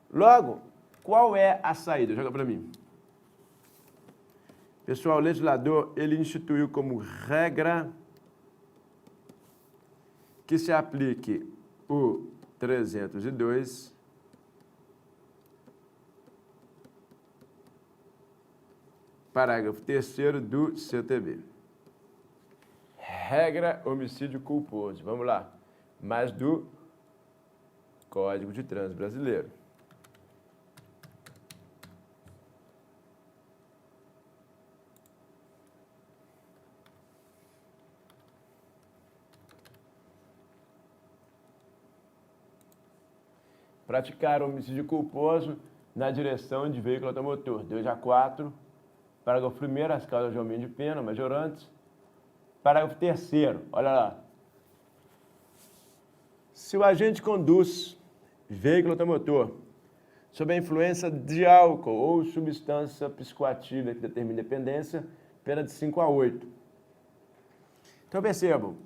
Logo, qual é a saída? Joga para mim. Pessoal, o legislador, ele instituiu como regra que se aplique o 302, parágrafo 3º do CTB. Regra homicídio culposo. Vamos lá. Mas do Código de Trânsito Brasileiro. praticar homicídio culposo na direção de veículo automotor. 2A4, parágrafo 1º, as causas de aumento de pena majorantes. Parágrafo 3º, olha lá. Se o agente conduz veículo automotor sob a influência de álcool ou substância psicoativa que determina dependência, pena de 5 a 8. Então percebam,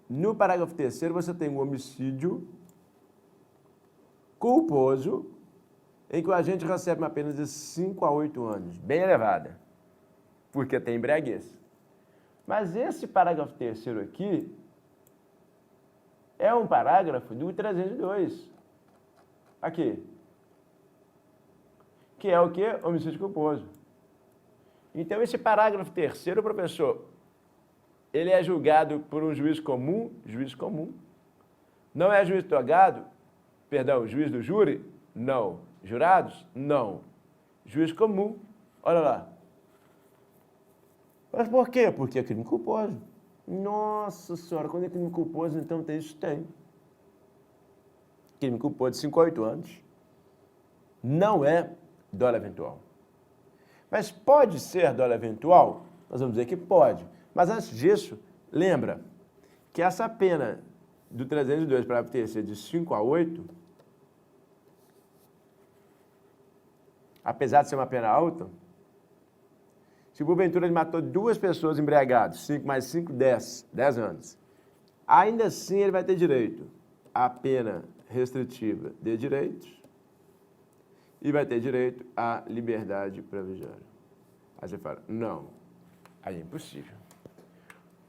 no parágrafo 3º você tem um homicídio culposo em que o agente recebe uma pena de 5 a 8 anos, bem elevada, porque tem embriaguez. Mas esse parágrafo 3º aqui é um parágrafo do 302. Aqui. Que é o quê? Homicídio culposo. Então, esse parágrafo 3º, professor, ele é julgado por um juiz comum, Não é juiz togado? Perdão, juiz do júri? Não. Jurados? Não. Juiz comum. Olha lá. Mas por quê? Porque é crime culposo. Nossa senhora, quando é crime culposo, então tem isso? Tem. Crime culposo de 5 a 8 anos. Não é dolo eventual. Mas pode ser dolo eventual? Nós vamos dizer que pode. Mas antes disso, lembra que essa pena do 302 para ter de 5 a 8, apesar de ser uma pena alta, se porventura ele matou 2 pessoas embriagadas, 5 mais 5, 10 anos, ainda assim ele vai ter direito à pena restritiva de direitos e vai ter direito à liberdade provisória. Aí você fala, não, aí é impossível.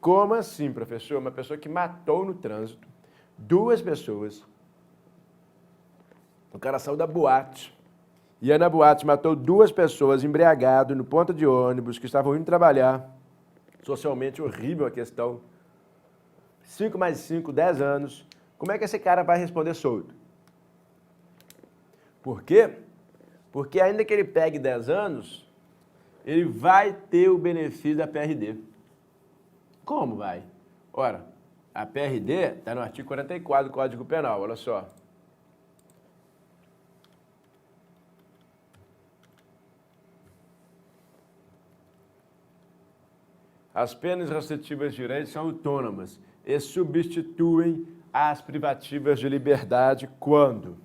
Como assim, professor? Uma pessoa que matou no trânsito 2 pessoas, o cara saiu da boate, e aí na boate matou 2 pessoas embriagado no ponto de ônibus que estavam indo trabalhar. Socialmente horrível a questão. 5 mais 5, 10 anos. Como é que esse cara vai responder solto? Por quê? Porque ainda que ele pegue 10 anos, ele vai ter o benefício da PRD. Como vai? Ora, a PRD está no artigo 44 do Código Penal, olha só. As penas restritivas de direitos são autônomas e substituem as privativas de liberdade quando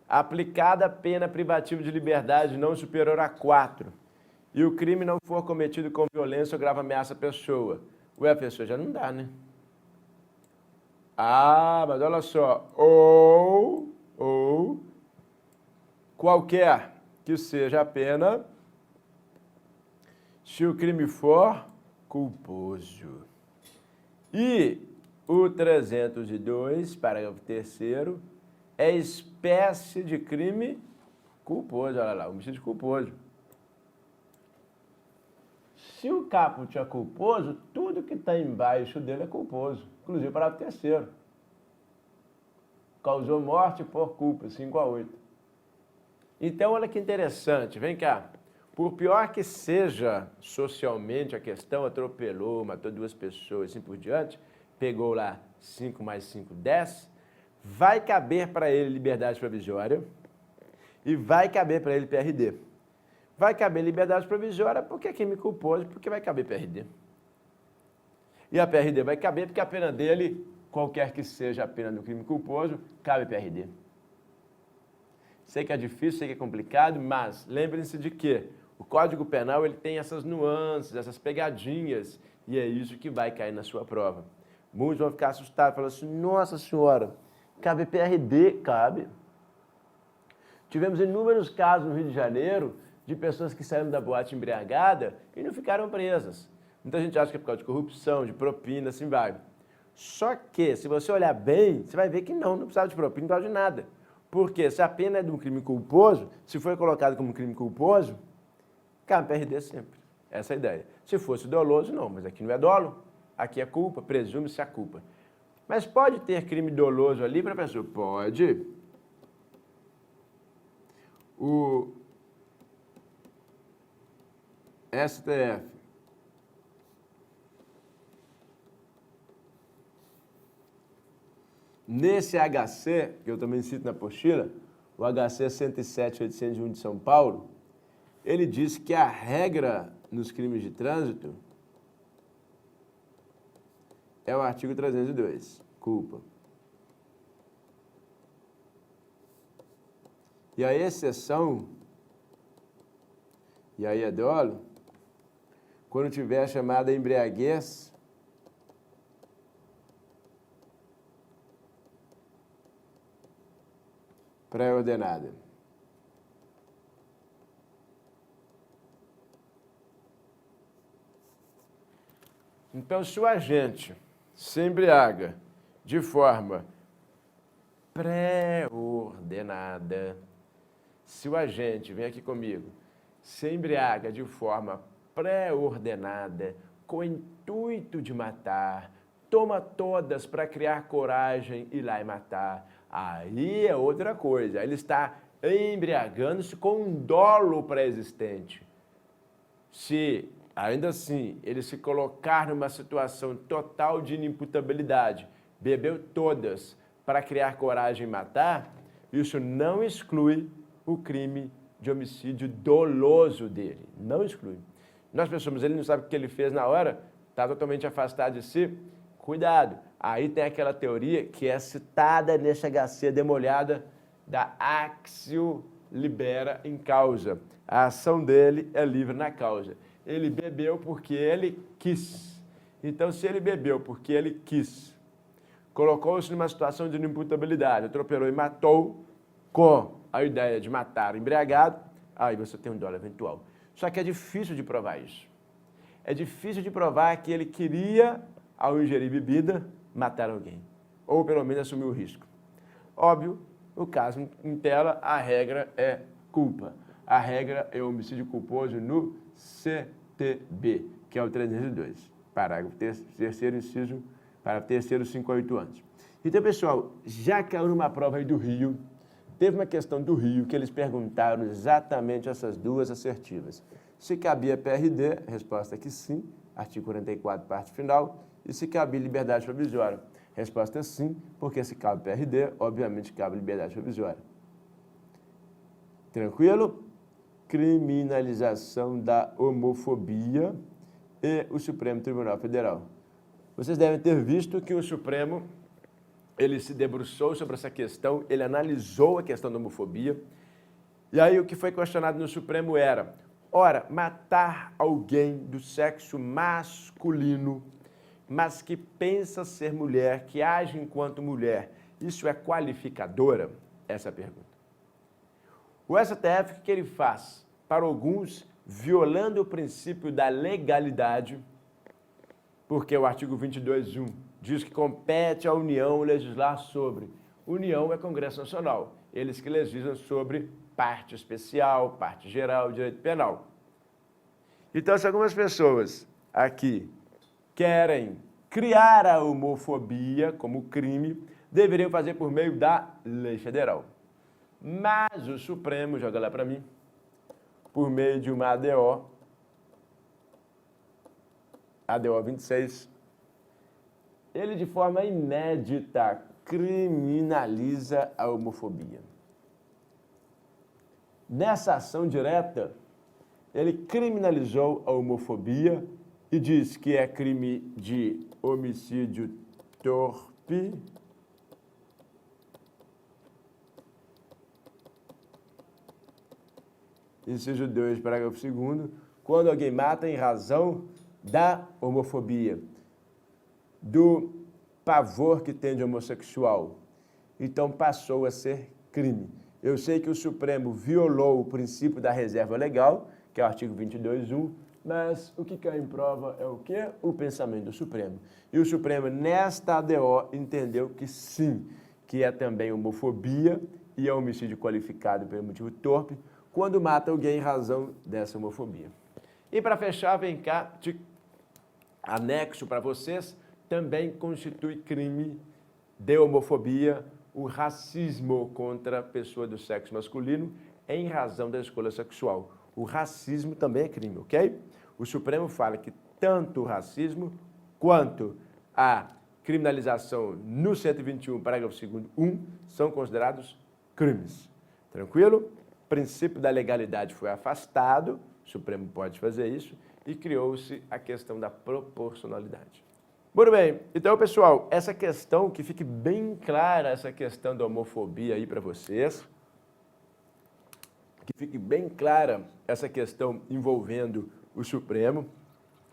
aplicada a pena privativa de liberdade não superior a 4 e o crime não for cometido com violência ou grave ameaça à pessoa. Ué, a pessoa já não dá, né? Ah, mas olha só, ou qualquer que seja a pena, se o crime for culposo. E o 302, parágrafo 3º, é espécie de crime culposo. Olha lá, homicídio culposo. Se o caput é culposo, tudo que está embaixo dele é culposo, inclusive o parágrafo 3º. Causou morte por culpa, 5 a 8. Então, olha que interessante, vem cá. Por pior que seja socialmente a questão, atropelou, matou 2 pessoas, assim por diante, pegou lá 5 mais 5, 10, vai caber para ele liberdade provisória e vai caber para ele PRD. Vai caber liberdade provisória porque é crime culposo, porque vai caber PRD. E a PRD vai caber porque a pena dele, qualquer que seja a pena do crime culposo, cabe PRD. Sei que é difícil, sei que é complicado, mas lembrem-se de que o Código Penal ele tem essas nuances, essas pegadinhas, e é isso que vai cair na sua prova. Muitos vão ficar assustados, falando assim, nossa senhora, cabe PRD? Cabe. Tivemos inúmeros casos no Rio de Janeiro de pessoas que saíram da boate embriagada e não ficaram presas. Muita gente acha que é por causa de corrupção, de propina, assim vai. Só que, se você olhar bem, você vai ver que não precisava de propina, não precisava de nada. Porque se a pena é de um crime culposo, se foi colocado como crime culposo, cabe PRD sempre. Essa é a ideia. Se fosse doloso, não, mas aqui não é dolo, aqui é culpa, presume-se a culpa. Mas pode ter crime doloso ali, professor? Pode. O STF nesse HC, que eu também cito na apostila, o HC 107.801 de São Paulo, ele diz que a regra nos crimes de trânsito é o artigo 302, culpa. E a exceção, e aí é dolo, quando tiver a chamada embriaguez pré-ordenada. Então, se o agente se embriaga de forma pré-ordenada, se o agente, vem aqui comigo, se embriaga de forma pré-ordenada, com o intuito de matar, toma todas para criar coragem e ir lá e matar, aí é outra coisa. Ele está embriagando-se com um dolo pré-existente. Se, ainda assim, ele se colocar numa situação total de inimputabilidade, bebeu todas para criar coragem e matar, isso não exclui o crime de homicídio doloso dele. Não exclui. Nós pensamos, ele não sabe o que ele fez na hora, está totalmente afastado de si. Cuidado. Aí tem aquela teoria que é citada nesse HC demolhada da Axio libera em causa. A ação dele é livre na causa. Ele bebeu porque ele quis. Então, se ele bebeu porque ele quis, colocou-se numa situação de inimputabilidade, atropelou e matou com a ideia de matar o embriagado, aí você tem um dolo eventual. Só que é difícil de provar isso. É difícil de provar que ele queria, ao ingerir bebida, matar alguém. Ou pelo menos assumir o risco. Óbvio, no caso em tela, a regra é culpa. A regra é homicídio culposo no CTB, que é o 302. Parágrafo terceiro, inciso, parágrafo terceiro, 5 a 8 anos. Então, pessoal, já caiu numa prova aí do Rio, teve uma questão do Rio que eles perguntaram exatamente essas duas assertivas. Se cabia PRD, resposta que sim, artigo 44, parte final, e se cabia liberdade provisória. Resposta sim, porque se cabe PRD, obviamente cabe liberdade provisória. Tranquilo? Criminalização da homofobia e o Supremo Tribunal Federal. Vocês devem ter visto que o Supremo, ele se debruçou sobre essa questão, ele analisou a questão da homofobia, e aí o que foi questionado no Supremo era, ora, matar alguém do sexo masculino, mas que pensa ser mulher, que age enquanto mulher, isso é qualificadora? Essa é a pergunta. O STF, o que ele faz? Para alguns, violando o princípio da legalidade, porque o artigo 22.1 diz que compete à União legislar sobre. União é Congresso Nacional, eles que legislam sobre parte especial, parte geral, direito penal. Então, se algumas pessoas aqui querem criar a homofobia como crime, deveriam fazer por meio da lei federal. Mas o Supremo, joga lá para mim, por meio de uma ADO 26, ele de forma inédita criminaliza a homofobia. Nessa ação direta, ele criminalizou a homofobia e diz que é crime de homicídio torpe, inciso 2, parágrafo 2º, quando alguém mata em razão da homofobia, do pavor que tem de homossexual. Então passou a ser crime. Eu sei que o Supremo violou o princípio da reserva legal, que é o artigo 22.1, mas o que cai em prova é o quê? O pensamento do Supremo. E o Supremo, nesta ADO, entendeu que sim, que é também homofobia e é homicídio qualificado pelo motivo torpe, quando mata alguém em razão dessa homofobia. E para fechar, vem cá, de anexo para vocês, também constitui crime de homofobia o racismo contra a pessoa do sexo masculino em razão da escolha sexual. O racismo também é crime, ok? O Supremo fala que tanto o racismo quanto a criminalização no 121, parágrafo 2º, 1, são considerados crimes. Tranquilo? O princípio da legalidade foi afastado, o Supremo pode fazer isso, e criou-se a questão da proporcionalidade. Muito bem, então pessoal, essa questão, que fique bem clara essa questão da homofobia aí para vocês, que fique bem clara essa questão envolvendo o Supremo.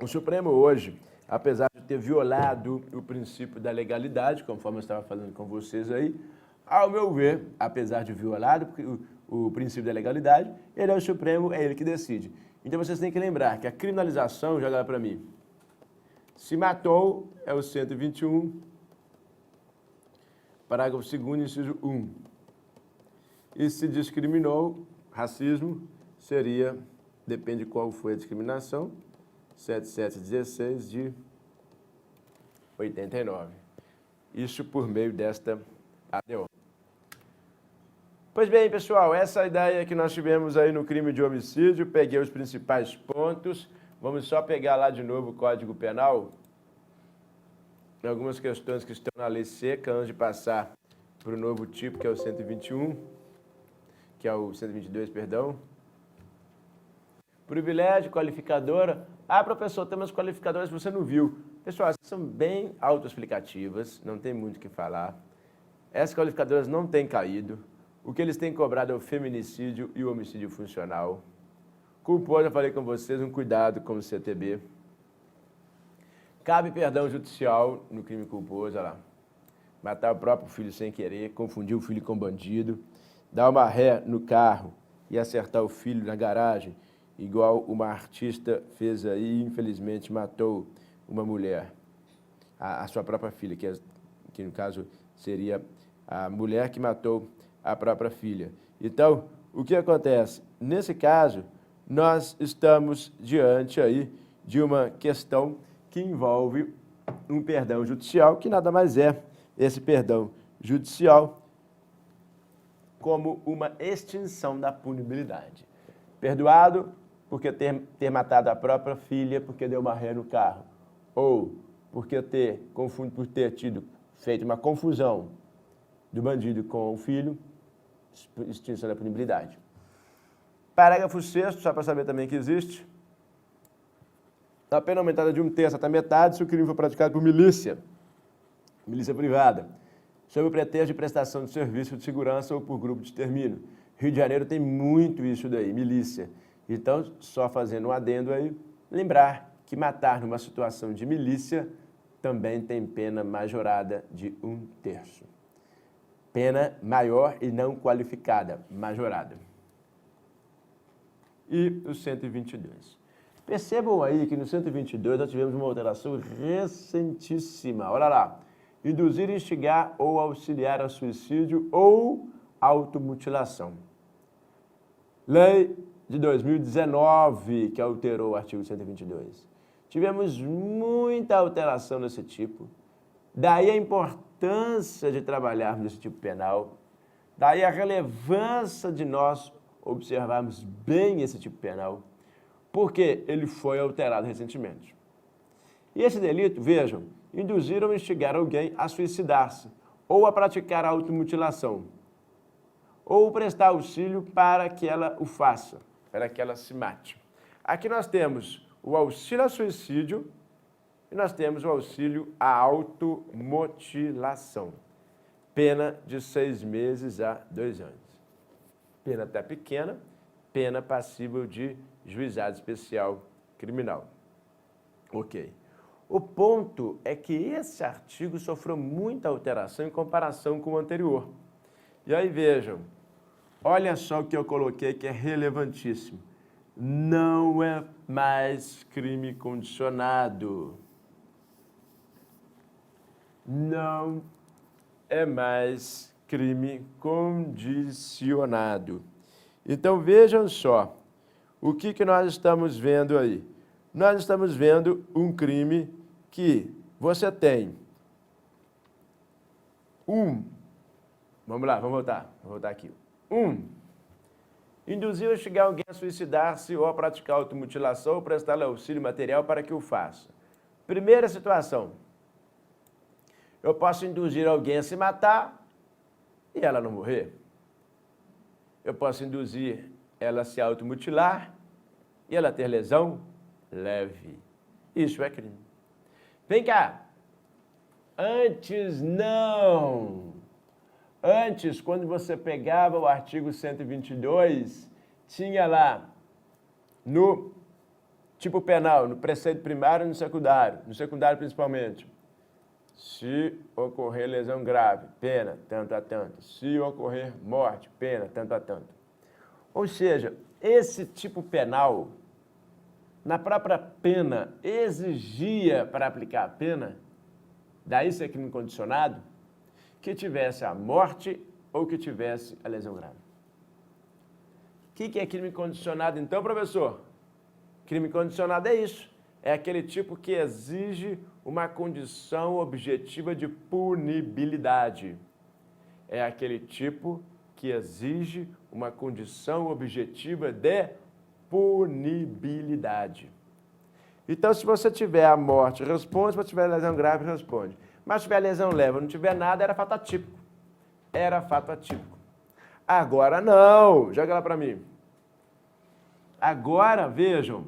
O Supremo hoje, apesar de ter violado o princípio da legalidade, conforme eu estava falando com vocês aí, ao meu ver, apesar de violado o princípio da legalidade, ele é o Supremo, é ele que decide. Então vocês têm que lembrar que a criminalização, joga lá para mim, se matou, é o 121, parágrafo 2º, inciso 1. E se discriminou, racismo, seria, depende de qual foi a discriminação, 7716 de 89. Isso por meio desta ADO. Pois bem, pessoal, essa é a ideia que nós tivemos aí no crime de homicídio. Peguei os principais pontos. Vamos só pegar lá de novo o Código Penal. Algumas questões que estão na lei seca, antes de passar para o novo tipo, que é o 121, que é o 122, perdão. Privilégio, qualificadora. Ah, professor, tem umas qualificadoras que você não viu. Pessoal, essas são bem autoexplicativas, não tem muito o que falar. Essas qualificadoras não têm caído. O que eles têm cobrado é o feminicídio e o homicídio funcional. Culposo, já falei com vocês, um cuidado com o CTB. Cabe perdão judicial no crime culposo, olha lá. Matar o próprio filho sem querer, confundir o filho com bandido, dar uma ré no carro e acertar o filho na garagem, igual uma artista fez aí e infelizmente matou uma mulher, a sua própria filha, que no caso seria a mulher que matou a própria filha. Então, o que acontece? Nesse caso, nós estamos diante aí de uma questão que envolve um perdão judicial, que nada mais é esse perdão judicial como uma extinção da punibilidade. Perdoado porque ter matado a própria filha porque deu uma ré no carro, ou porque por ter feito uma confusão do bandido com o filho, extinção da punibilidade. Parágrafo 6º, só para saber também que existe. A pena aumentada de 1/3 até metade se o crime for praticado por milícia privada, sob o pretexto de prestação de serviço de segurança ou por grupo de extermínio. Rio de Janeiro tem muito isso daí, milícia. Então, só fazendo um adendo aí, lembrar que matar numa situação de milícia também tem pena majorada de 1/3. Pena maior e não qualificada, majorada. E o 122. Percebam aí que no 122 nós tivemos uma alteração recentíssima. Olha lá. Induzir, instigar ou auxiliar a suicídio ou automutilação. Lei de 2019, que alterou o artigo 122. Tivemos muita alteração desse tipo. Daí a importância de trabalharmos esse tipo penal. Daí a relevância de nós observarmos bem esse tipo penal. Porque ele foi alterado recentemente. E esse delito, vejam, induzir ou instigar alguém a suicidar-se, ou a praticar a automutilação, ou prestar auxílio para que ela o faça, para que ela se mate. Aqui nós temos o auxílio a suicídio e nós temos o auxílio à automutilação. Pena de 6 meses a 2 anos. Pena até pequena, pena passível de juizado especial criminal. Ok. O ponto é que esse artigo sofreu muita alteração em comparação com o anterior. E aí vejam, olha só o que eu coloquei que é relevantíssimo. Não é mais crime condicionado. Não é mais crime condicionado. Então vejam só, o que nós estamos vendo aí? Nós estamos vendo um crime que você tem vamos lá, vamos voltar aqui. Induzir ou instigar alguém a suicidar-se ou a praticar automutilação ou prestar auxílio material para que o faça. Primeira situação, eu posso induzir alguém a se matar e ela não morrer. eu posso induzir ela a se automutilar e ela ter lesão leve. Isso é crime. Vem cá. Antes não. Antes, quando você pegava o artigo 122, tinha lá no tipo penal, no preceito primário e no secundário principalmente. Se ocorrer lesão grave, pena tanto a tanto. Se ocorrer morte, pena tanto a tanto. Ou seja, esse tipo penal, na própria pena, exigia para aplicar a pena, daí ser crime condicionado, que tivesse a morte ou que tivesse a lesão grave. O que é crime condicionado então, professor? Crime condicionado é isso. É aquele tipo que exige uma condição objetiva de punibilidade. É aquele tipo que exige uma condição objetiva de punibilidade. Então, se você tiver a morte, responde. Se você tiver lesão grave, responde. Mas se tiver lesão leve ou não tiver nada, era fato atípico. Era fato atípico. Agora não. Joga lá para mim. Agora, vejam.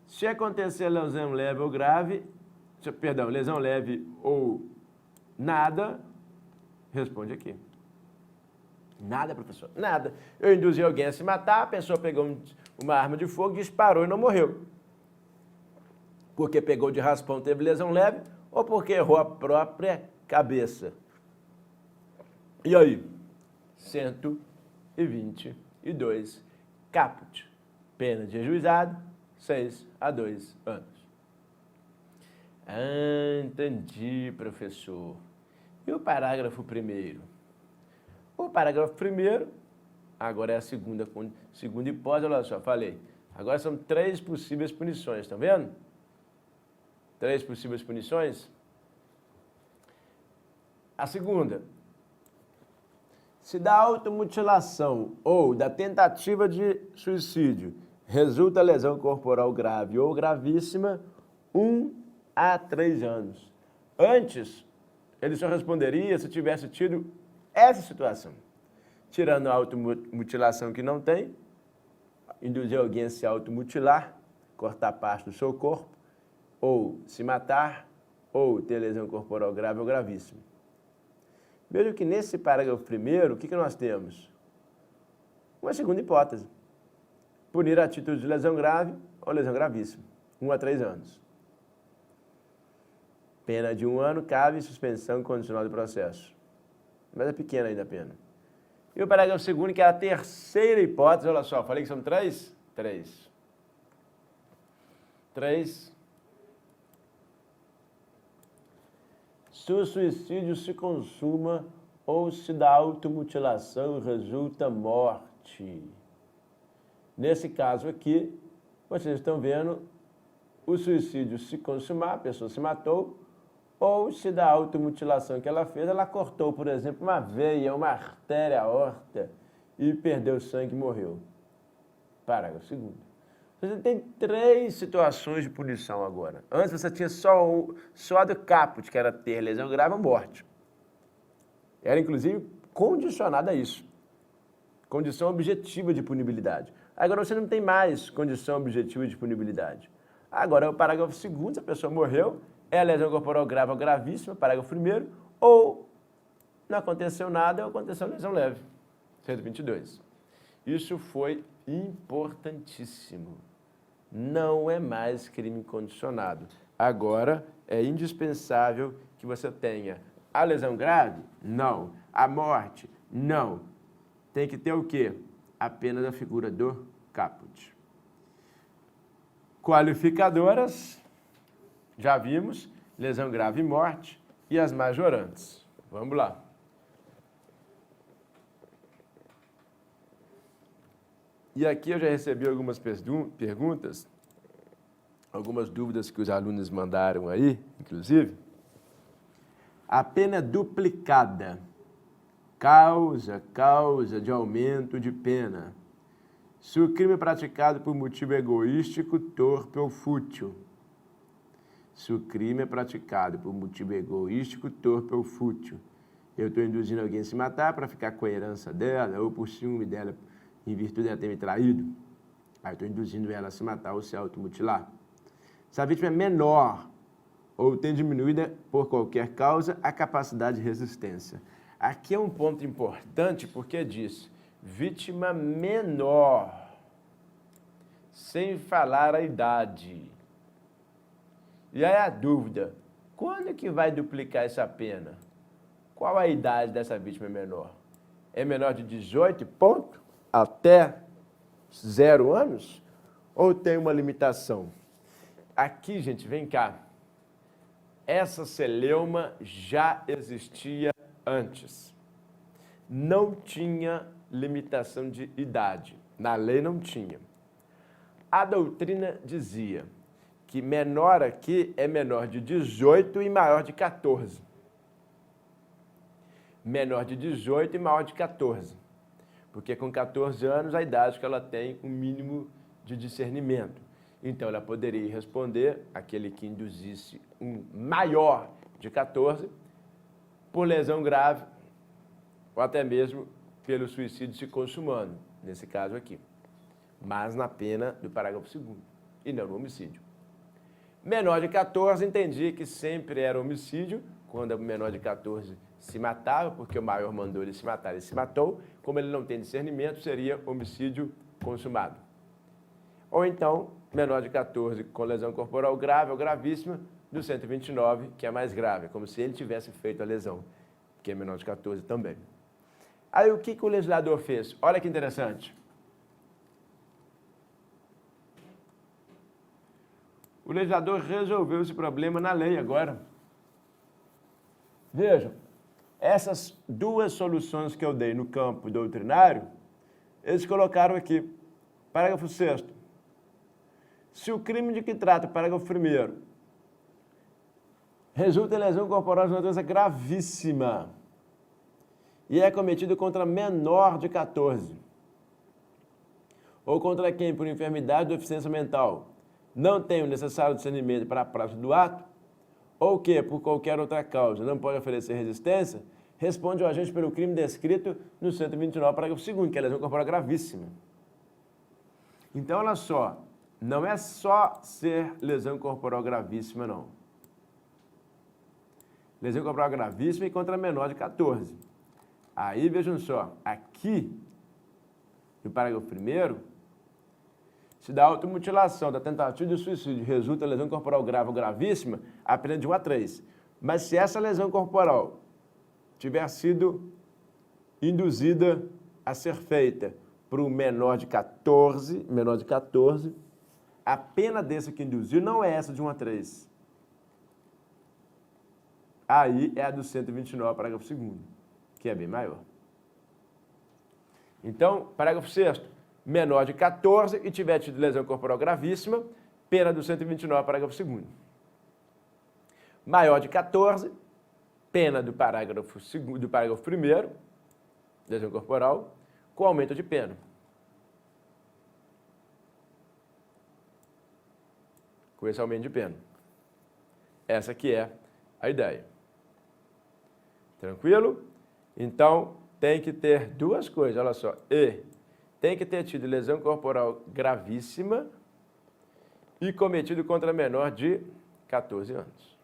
Se acontecer lesão leve ou grave, lesão leve ou nada, responde aqui. Nada, professor, nada. Eu induzi alguém a se matar, a pessoa pegou uma arma de fogo, disparou e não morreu. Porque pegou de raspão, teve lesão leve, ou porque errou a própria cabeça. E aí? 122 caput. Pena de ajuizado, 6 a 2 anos. Entendi, professor. E o parágrafo 1º? O parágrafo 1º, agora é a segunda hipótese, olha só, falei. Agora são 3 possíveis punições, estão vendo? 3 possíveis punições. A segunda, se da automutilação ou da tentativa de suicídio resulta lesão corporal grave ou gravíssima, 1 a 3 anos. Antes, ele só responderia se tivesse tido essa situação. Tirando a automutilação que não tem, induzir alguém a se automutilar, cortar parte do seu corpo, ou se matar, ou ter lesão corporal grave ou gravíssima. Veja que nesse parágrafo 1º, o que nós temos? Uma segunda hipótese. Punir a título de lesão grave ou lesão gravíssima. 1 a 3 anos. Pena de 1 ano, cabe suspensão condicional do processo. Mas é pequena ainda a pena. E o parágrafo 2º, que é a terceira hipótese, olha só, falei que são 3? 3. 3. Se o suicídio se consuma ou se da automutilação resulta morte. Nesse caso aqui, vocês estão vendo o suicídio se consumar, a pessoa se matou, ou se da automutilação que ela fez, ela cortou, por exemplo, uma veia, uma artéria aorta e perdeu sangue e morreu. Parágrafo 2º. Você tem 3 situações de punição agora. Antes você tinha só a do caput, que era ter lesão grave ou morte. Era, inclusive, condicionada a isso. Condição objetiva de punibilidade. Agora você não tem mais condição objetiva de punibilidade. Agora, o parágrafo 2º, se a pessoa morreu, é lesão corporal grave ou gravíssima, parágrafo 1º, ou não aconteceu nada ou aconteceu lesão leve. 122. Isso foi importantíssimo. Não é mais crime condicionado. Agora, é indispensável que você tenha a lesão grave? Não. A morte? Não. Tem que ter o quê? Apenas a figura do caput. Qualificadoras, já vimos, lesão grave e morte, e as majorantes. Vamos lá. E aqui eu já recebi algumas perguntas, algumas dúvidas que os alunos mandaram aí, inclusive. A pena é duplicada. Causa de aumento de pena. Se o crime é praticado por motivo egoístico, torpe ou fútil. Se o crime é praticado por motivo egoístico, torpe ou fútil. Eu estou induzindo alguém a se matar para ficar com a herança dela, ou por ciúme dela, em virtude dela ter me traído. Aí eu estou induzindo ela a se matar ou se automutilar. Se a vítima é menor ou tem diminuída por qualquer causa a capacidade de resistência. Aqui é um ponto importante porque diz vítima menor, sem falar a idade. E aí a dúvida, quando que vai duplicar essa pena? Qual a idade dessa vítima menor? É menor de 18 pontos até 0 anos? Ou tem uma limitação? Aqui, gente, vem cá. Essa celeuma já existia antes. Não tinha limitação de idade. Na lei não tinha. A doutrina dizia que menor aqui é menor de 18 e maior de 14. Menor de 18 e maior de 14. Porque com 14 anos, a idade que ela tem um mínimo de discernimento. Então, ela poderia responder aquele que induzisse um maior de 14 por lesão grave ou até mesmo pelo suicídio se consumando, nesse caso aqui. Mas na pena do parágrafo 2º e não no homicídio. Menor de 14, entendi que sempre era homicídio, quando o menor de 14 se matava, porque o maior mandou ele se matar, ele se matou. Como ele não tem discernimento, seria homicídio consumado. Ou então, menor de 14 com lesão corporal grave ou gravíssima, do 129, que é mais grave, como se ele tivesse feito a lesão, que é menor de 14 também. Aí o que o legislador fez? Olha que interessante. O legislador resolveu esse problema na lei agora. Vejam, essas duas soluções que eu dei no campo doutrinário, eles colocaram aqui. Parágrafo 6º. Se o crime de que trata o parágrafo 1º resulta em lesão corporal de natureza gravíssima e é cometido contra menor de 14, ou contra quem, por enfermidade ou deficiência mental, não tem o necessário discernimento para a prática do ato, ou que, por qualquer outra causa, não pode oferecer resistência, responde o agente pelo crime descrito no 129, parágrafo 2º, que é lesão corporal gravíssima. Então, olha só, não é só ser lesão corporal gravíssima, não. Lesão corporal gravíssima e contra menor de 14. Aí, vejam só, aqui, no parágrafo 1º, se da automutilação, da tentativa de suicídio, resulta lesão corporal grave ou gravíssima, a pena de 1 a 3. Mas se essa lesão corporal tiver sido induzida a ser feita por um menor de 14, a pena desse que induziu não é essa de 1 a 3. Aí é a do 129, parágrafo 2º, que é bem maior. Então, parágrafo 6º, menor de 14 e tiver tido lesão corporal gravíssima, pena do 129, parágrafo 2º. Maior de 14, pena do parágrafo 1º, lesão corporal, com aumento de pena. Com esse aumento de pena. Essa aqui é a ideia. Tranquilo? Então, tem que ter duas coisas, olha só. Tem que ter tido lesão corporal gravíssima e cometido contra menor de 14 anos.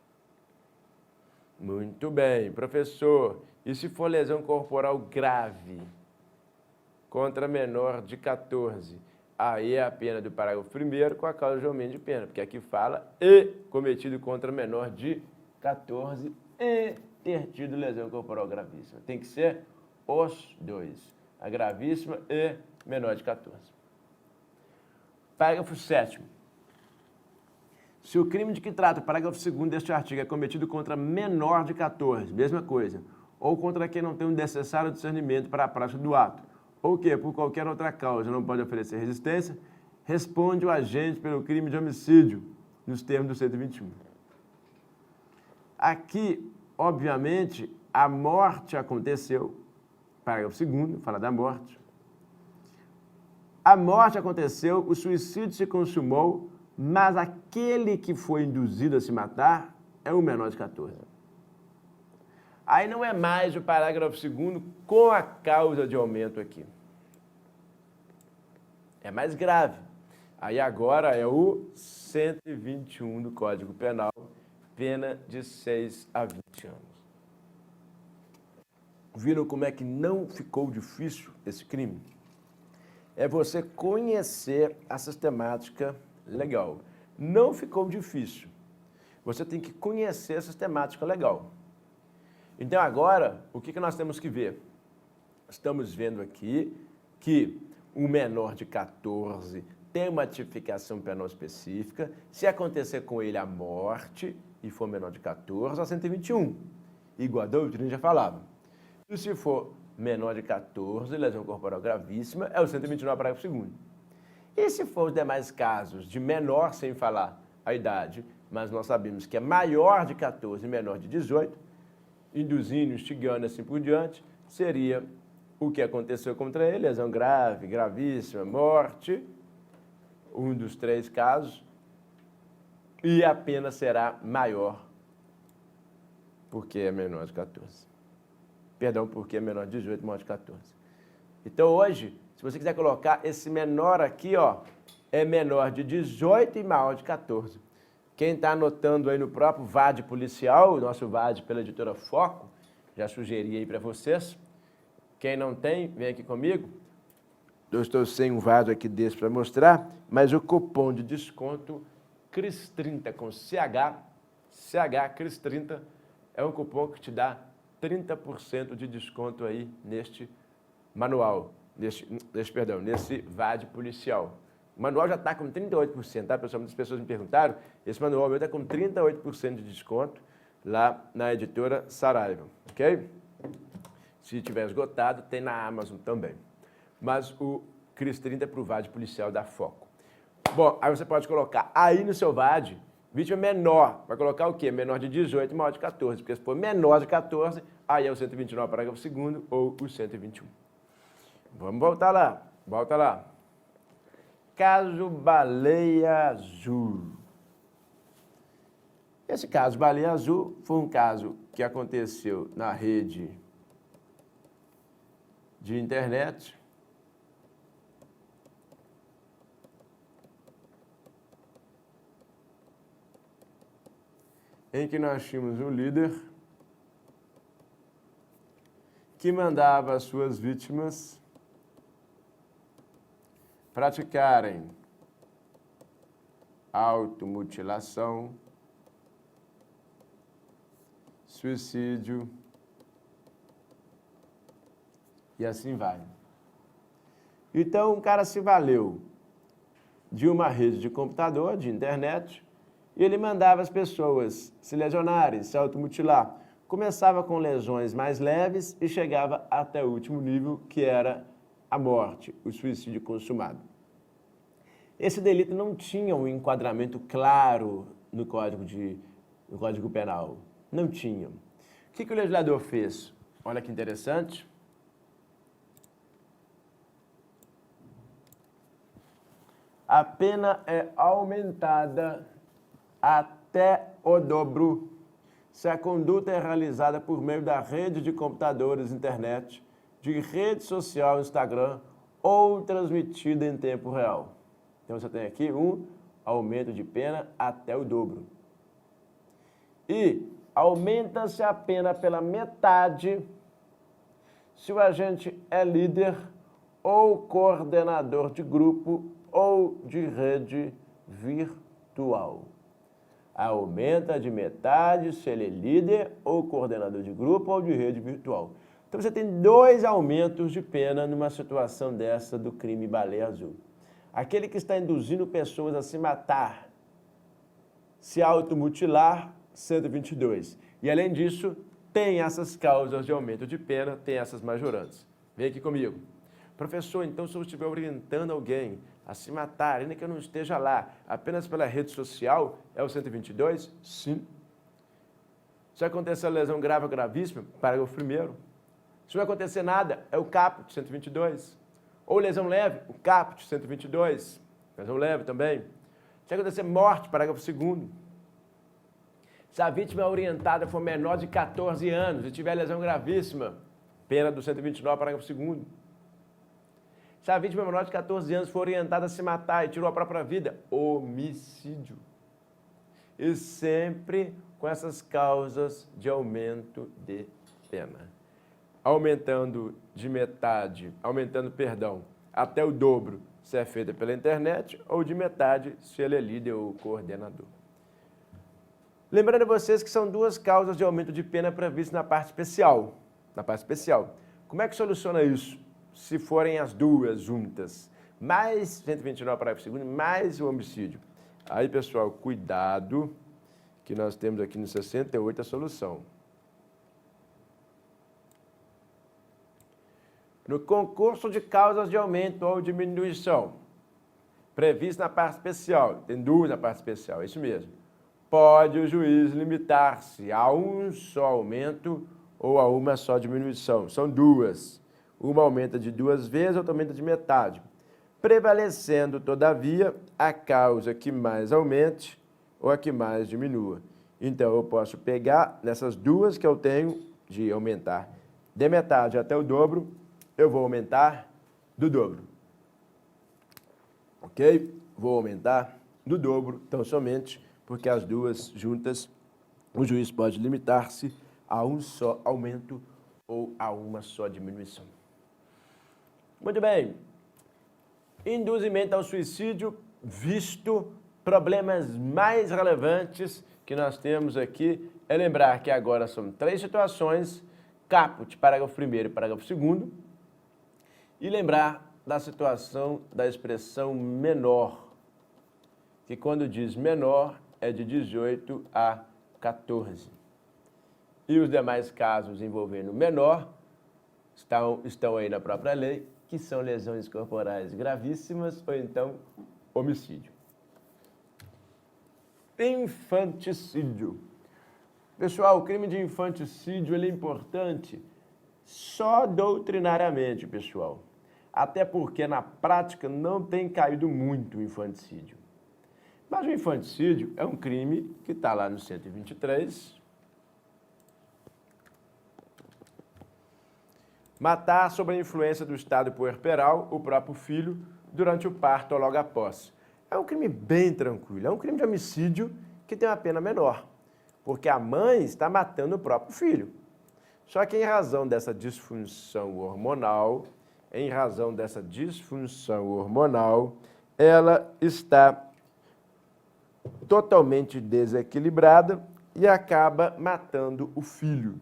Muito bem, professor. E se for lesão corporal grave contra menor de 14? Aí é a pena do parágrafo 1º com a causa de aumento de pena, porque aqui fala cometido contra menor de 14 e ter tido lesão corporal gravíssima. Tem que ser os dois, a gravíssima e menor de 14. Parágrafo 7º. Se o crime de que trata o parágrafo 2º deste artigo é cometido contra menor de 14, mesma coisa, ou contra quem não tem um necessário discernimento para a prática do ato, ou que, por qualquer outra causa, não pode oferecer resistência, responde o agente pelo crime de homicídio, nos termos do 121. Aqui, obviamente, a morte aconteceu, parágrafo 2º, fala da morte. A morte aconteceu, o suicídio se consumou, mas aquele que foi induzido a se matar é o menor de 14. Aí não é mais o parágrafo 2º com a causa de aumento aqui. É mais grave. Aí agora é o 121 do Código Penal, pena de 6 a 20 anos. Viram como é que não ficou difícil esse crime? É você conhecer a sistemática legal. Não ficou difícil. Você tem que conhecer a sistemática legal. Então agora, o que nós temos que ver? Estamos vendo aqui que um menor de 14 tem uma tipificação penal específica. Se acontecer com ele a morte e for menor de 14, é 121. Igual a doutrina já falava. E se for menor de 14, lesão corporal gravíssima, é o 129, parágrafo 2º. E se for os demais casos de menor, sem falar a idade, mas nós sabemos que é maior de 14 e menor de 18, induzindo, instigando, assim por diante, seria o que aconteceu contra ele, lesão grave, gravíssima, morte, um dos 3 casos, e a pena será maior, porque é menor de 14. Perdão, porque é menor de 18, maior de 14. Então hoje, se você quiser colocar esse menor aqui, ó, é menor de 18 e maior de 14. Quem está anotando aí no próprio VAD policial, o nosso VAD pela editora Foco, já sugeri aí para vocês. Quem não tem, vem aqui comigo. Eu estou sem um VAD aqui desse para mostrar, mas o cupom de desconto CRIS30 com CH CRIS30 é um cupom que te dá 30% de desconto aí neste manual, nesse VAD policial. O manual já está com 38%, tá, pessoal? Muitas pessoas me perguntaram, esse manual meu está com 38% de desconto lá na editora Saraiva, ok? Se tiver esgotado, tem na Amazon também. Mas o CRIS30 é para o VAD policial da Foco. Bom, aí você pode colocar aí no seu VAD, vítima menor, vai colocar o quê? Menor de 18 e maior de 14, porque se for menor de 14, aí é o 129, parágrafo 2º, ou o 121. Vamos voltar lá, volta lá. Caso Baleia Azul. Esse caso Baleia Azul foi um caso que aconteceu na rede de internet, em que nós tínhamos um líder que mandava as suas vítimas praticarem automutilação, suicídio e assim vai. Então, o cara se valeu de uma rede de computador, de internet, e ele mandava as pessoas se lesionarem, se automutilar. Começava com lesões mais leves e chegava até o último nível, que era a morte, o suicídio consumado. Esse delito não tinha um enquadramento claro no Código Penal. Não tinha. O que o legislador fez? Olha que interessante. A pena é aumentada até o dobro se a conduta é realizada por meio da rede de computadores, internet, de rede social, Instagram, ou transmitida em tempo real. Então, você tem aqui um aumento de pena até o dobro. E aumenta-se a pena pela metade se o agente é líder ou coordenador de grupo ou de rede virtual. Aumenta de metade se ele é líder ou coordenador de grupo ou de rede virtual. Então, você tem 2 aumentos de pena numa situação dessa do crime Baleia Azul. Aquele que está induzindo pessoas a se matar, se automutilar, 122. E, além disso, tem essas causas de aumento de pena, tem essas majorantes. Vem aqui comigo. Professor, então, se eu estiver orientando alguém a se matar, ainda que eu não esteja lá, apenas pela rede social, é o 122? Sim. Se acontecer lesão grave ou gravíssima, parágrafo 1º. Se não acontecer nada, é o caput 122. Ou lesão leve, o caput 122. Lesão leve também. Se acontecer morte, parágrafo 2º. Se a vítima orientada for menor de 14 anos e tiver lesão gravíssima, pena do 129, parágrafo 2º. Se a vítima menor de 14 anos for orientada a se matar e tirou a própria vida, homicídio. E sempre com essas causas de aumento de pena. Aumentando, até o dobro se é feita pela internet, ou de metade se ele é líder ou coordenador. Lembrando a vocês que são duas causas de aumento de pena previstas na parte especial. Como é que soluciona isso? Se forem as duas juntas, mais 129, parágrafo 2º, mais o homicídio. Aí, pessoal, cuidado, que nós temos aqui no 68 a solução. No concurso de causas de aumento ou diminuição, previsto na parte especial, tem duas na parte especial, é isso mesmo. Pode o juiz limitar-se a um só aumento ou a uma só diminuição. São duas. Uma aumenta de 2 vezes, outra aumenta de metade. Prevalecendo, todavia, a causa que mais aumente ou a que mais diminua. Então, eu posso pegar nessas duas que eu tenho de aumentar de metade até o dobro, eu vou aumentar do dobro. Ok? Vou aumentar do dobro, tão somente porque as duas juntas, o juiz pode limitar-se a um só aumento ou a uma só diminuição. Muito bem. Induzimento ao suicídio, visto problemas mais relevantes que nós temos aqui, é lembrar que agora são 3 situações, caput, parágrafo 1º e parágrafo 2º, e lembrar da situação da expressão menor, que quando diz menor é de 18 a 14. E os demais casos envolvendo menor estão aí na própria lei, que são lesões corporais gravíssimas ou então homicídio. Infanticídio. Pessoal, o crime de infanticídio ele é importante só doutrinariamente, pessoal. Até porque na prática não tem caído muito o infanticídio. Mas o infanticídio é um crime que está lá no 123. Matar sob a influência do estado puerperal o próprio filho durante o parto ou logo após. É um crime bem tranquilo, é um crime de homicídio que tem uma pena menor, porque a mãe está matando o próprio filho. Só que em razão dessa disfunção hormonal, ela está totalmente desequilibrada e acaba matando o filho.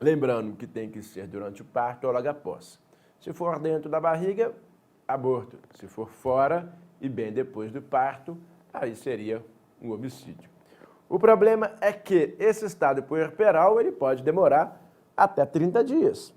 Lembrando que tem que ser durante o parto ou logo após. Se for dentro da barriga, aborto. Se for fora e bem depois do parto, aí seria um homicídio. O problema é que esse estado puerperal ele pode demorar até 30 dias.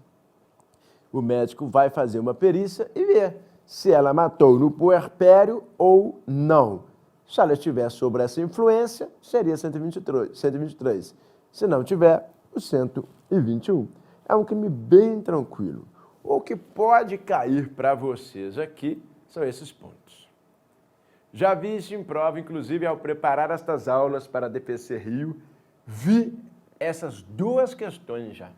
O médico vai fazer uma perícia e ver se ela matou no puerpério ou não. Se ela estiver sob essa influência, seria 123. Se não tiver, o 121. É um crime bem tranquilo. O que pode cair para vocês aqui são esses pontos. Já vi isso em prova, inclusive ao preparar estas aulas para a DPC Rio, vi essas duas questões já.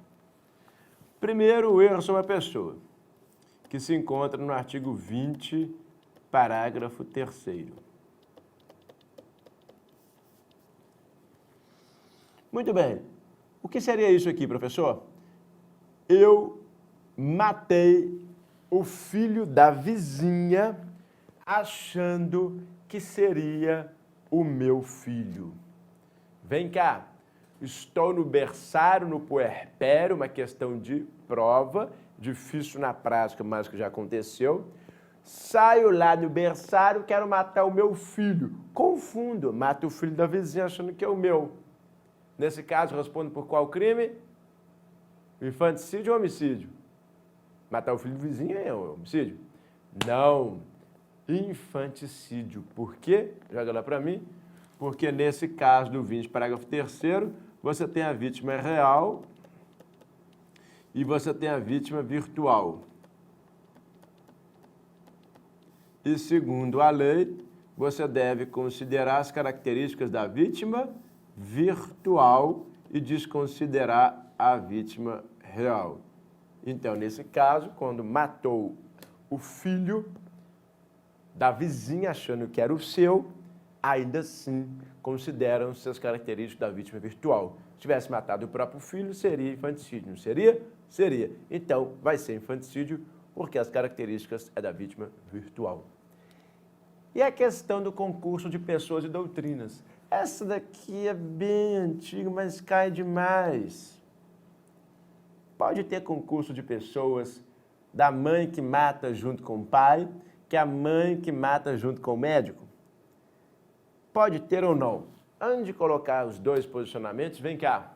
Primeiro, o erro sobre a pessoa, que se encontra no artigo 20, parágrafo 3º. Muito bem. O que seria isso aqui, professor? Eu matei o filho da vizinha achando que seria o meu filho. Vem cá, estou no berçário, no puerpério, uma questão de prova, difícil na prática, mas que já aconteceu. Saio lá no berçário, quero matar o meu filho. Confundo, mato o filho da vizinha achando que é o meu. Nesse caso, respondo por qual crime? Infanticídio ou homicídio? Matar o filho do vizinho é homicídio? Não. Infanticídio. Por quê? Joga lá para mim. Porque nesse caso do 20, parágrafo 3º, você tem a vítima real e você tem a vítima virtual. E segundo a lei, você deve considerar as características da vítima virtual e desconsiderar a vítima real. Então, nesse caso, quando matou o filho da vizinha achando que era o seu, ainda assim consideram-se as características da vítima virtual. Se tivesse matado o próprio filho, seria infanticídio, não seria? Seria. Então, vai ser infanticídio porque as características é da vítima virtual. E a questão do concurso de pessoas e doutrinas? Essa daqui é bem antiga, mas cai demais. Pode ter concurso de pessoas da mãe que mata junto com o pai, que é a mãe que mata junto com o médico? Pode ter ou não? Antes de colocar os dois posicionamentos, vem cá.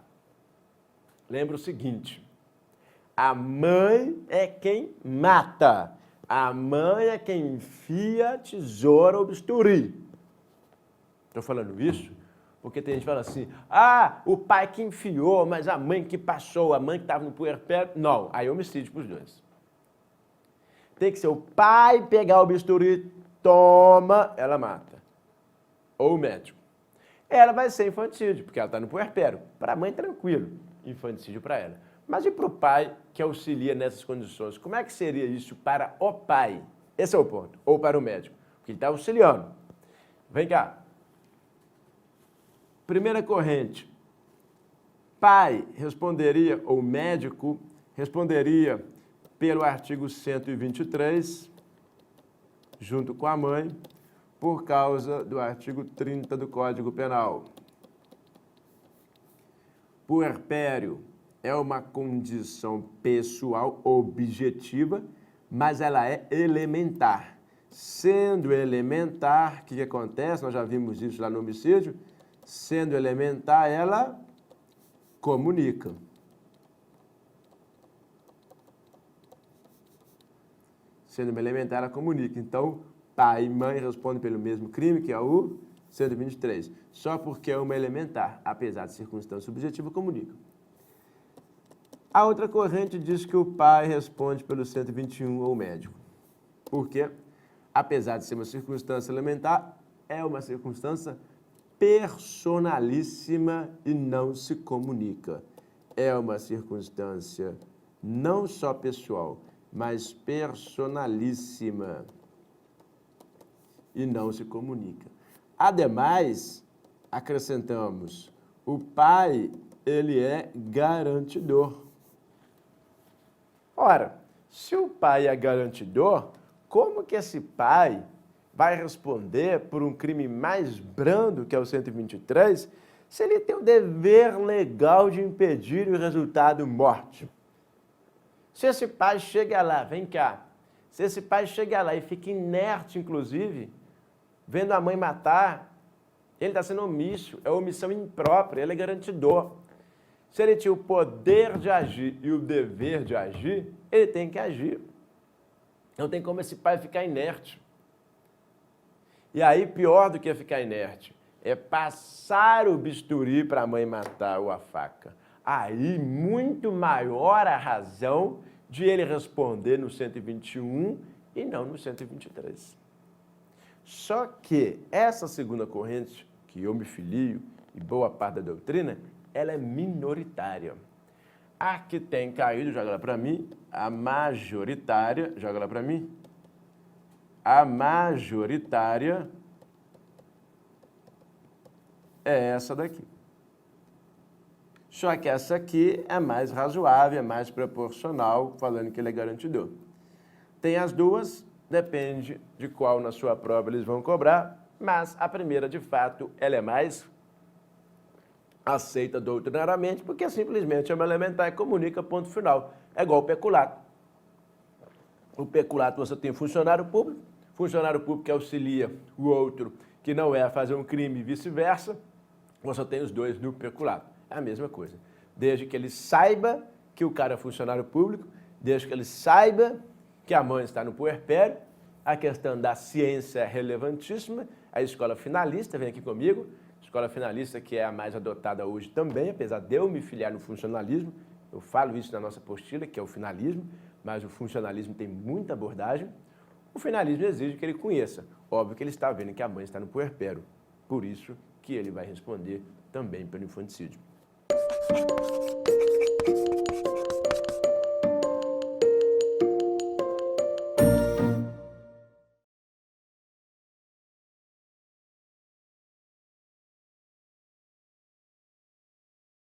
Lembra o seguinte, a mãe é quem mata. A mãe é quem enfia a tesoura ou bisturi. Estou falando isso porque tem gente que fala assim, o pai que enfiou, mas a mãe que passou, a mãe que estava no puerpério. Não, aí é homicídio para os dois. Tem que ser o pai pegar o bisturi, toma, ela mata. Ou o médico. Ela vai ser infanticídio, porque ela está no puerpério. Para a mãe, tranquilo, infanticídio para ela. Mas e para o pai que auxilia nessas condições? Como é que seria isso para o pai? Esse é o ponto. Ou para o médico, porque ele está auxiliando. Vem cá. Primeira corrente. Pai responderia, ou médico responderia pelo artigo 123, junto com a mãe, por causa do artigo 30 do Código Penal. Puerpério é uma condição pessoal objetiva, mas ela é elementar. Sendo elementar, o que acontece? Nós já vimos isso lá no homicídio. Sendo elementar, ela comunica. Sendo elementar, ela comunica. Então, pai e mãe respondem pelo mesmo crime, que é o 123. Só porque é uma elementar, apesar de circunstância subjetiva, comunica. A outra corrente diz que o pai responde pelo 121 ou médico. Por quê? Apesar de ser uma circunstância elementar, é uma circunstância personalíssima e não se comunica. É uma circunstância não só pessoal, mas personalíssima e não se comunica. Ademais, acrescentamos, o pai, ele é garantidor. Ora, se o pai é garantidor, como que esse pai vai responder por um crime mais brando, que é o 123, se ele tem o dever legal de impedir o resultado morte? Se esse pai chega lá, vem cá, se esse pai chega lá e fica inerte, inclusive, vendo a mãe matar, ele está sendo omisso, é omissão imprópria, ele é garantidor. Se ele tinha o poder de agir e o dever de agir, ele tem que agir. Não tem como esse pai ficar inerte. E aí, pior do que ficar inerte, é passar o bisturi para a mãe matar ou a faca. Aí, muito maior a razão de ele responder no 121 e não no 123. Só que essa segunda corrente, que eu me filio, e boa parte da doutrina, ela é minoritária. A que tem caído, joga lá para mim, a majoritária, joga lá para mim, a majoritária é essa daqui. Só que essa aqui é mais razoável, é mais proporcional, falando que ele é garantidor. Tem as duas, depende de qual na sua prova eles vão cobrar, mas a primeira, de fato, ela é mais aceita doutrinariamente, porque simplesmente é uma elementar e comunica, ponto final. É igual o peculato. O peculato você tem funcionário público que auxilia o outro que não é a fazer um crime e vice-versa, você tem os dois no peculato. É a mesma coisa. Desde que ele saiba que o cara é funcionário público, desde que ele saiba que a mãe está no puerpério, a questão da ciência é relevantíssima, a escola finalista, vem aqui comigo, escola finalista que é a mais adotada hoje também, apesar de eu me filiar no funcionalismo, eu falo isso na nossa apostila, que é o finalismo, mas o funcionalismo tem muita abordagem. O finalismo exige que ele conheça. Óbvio que ele está vendo que a mãe está no puerpério. Por isso que ele vai responder também pelo infanticídio.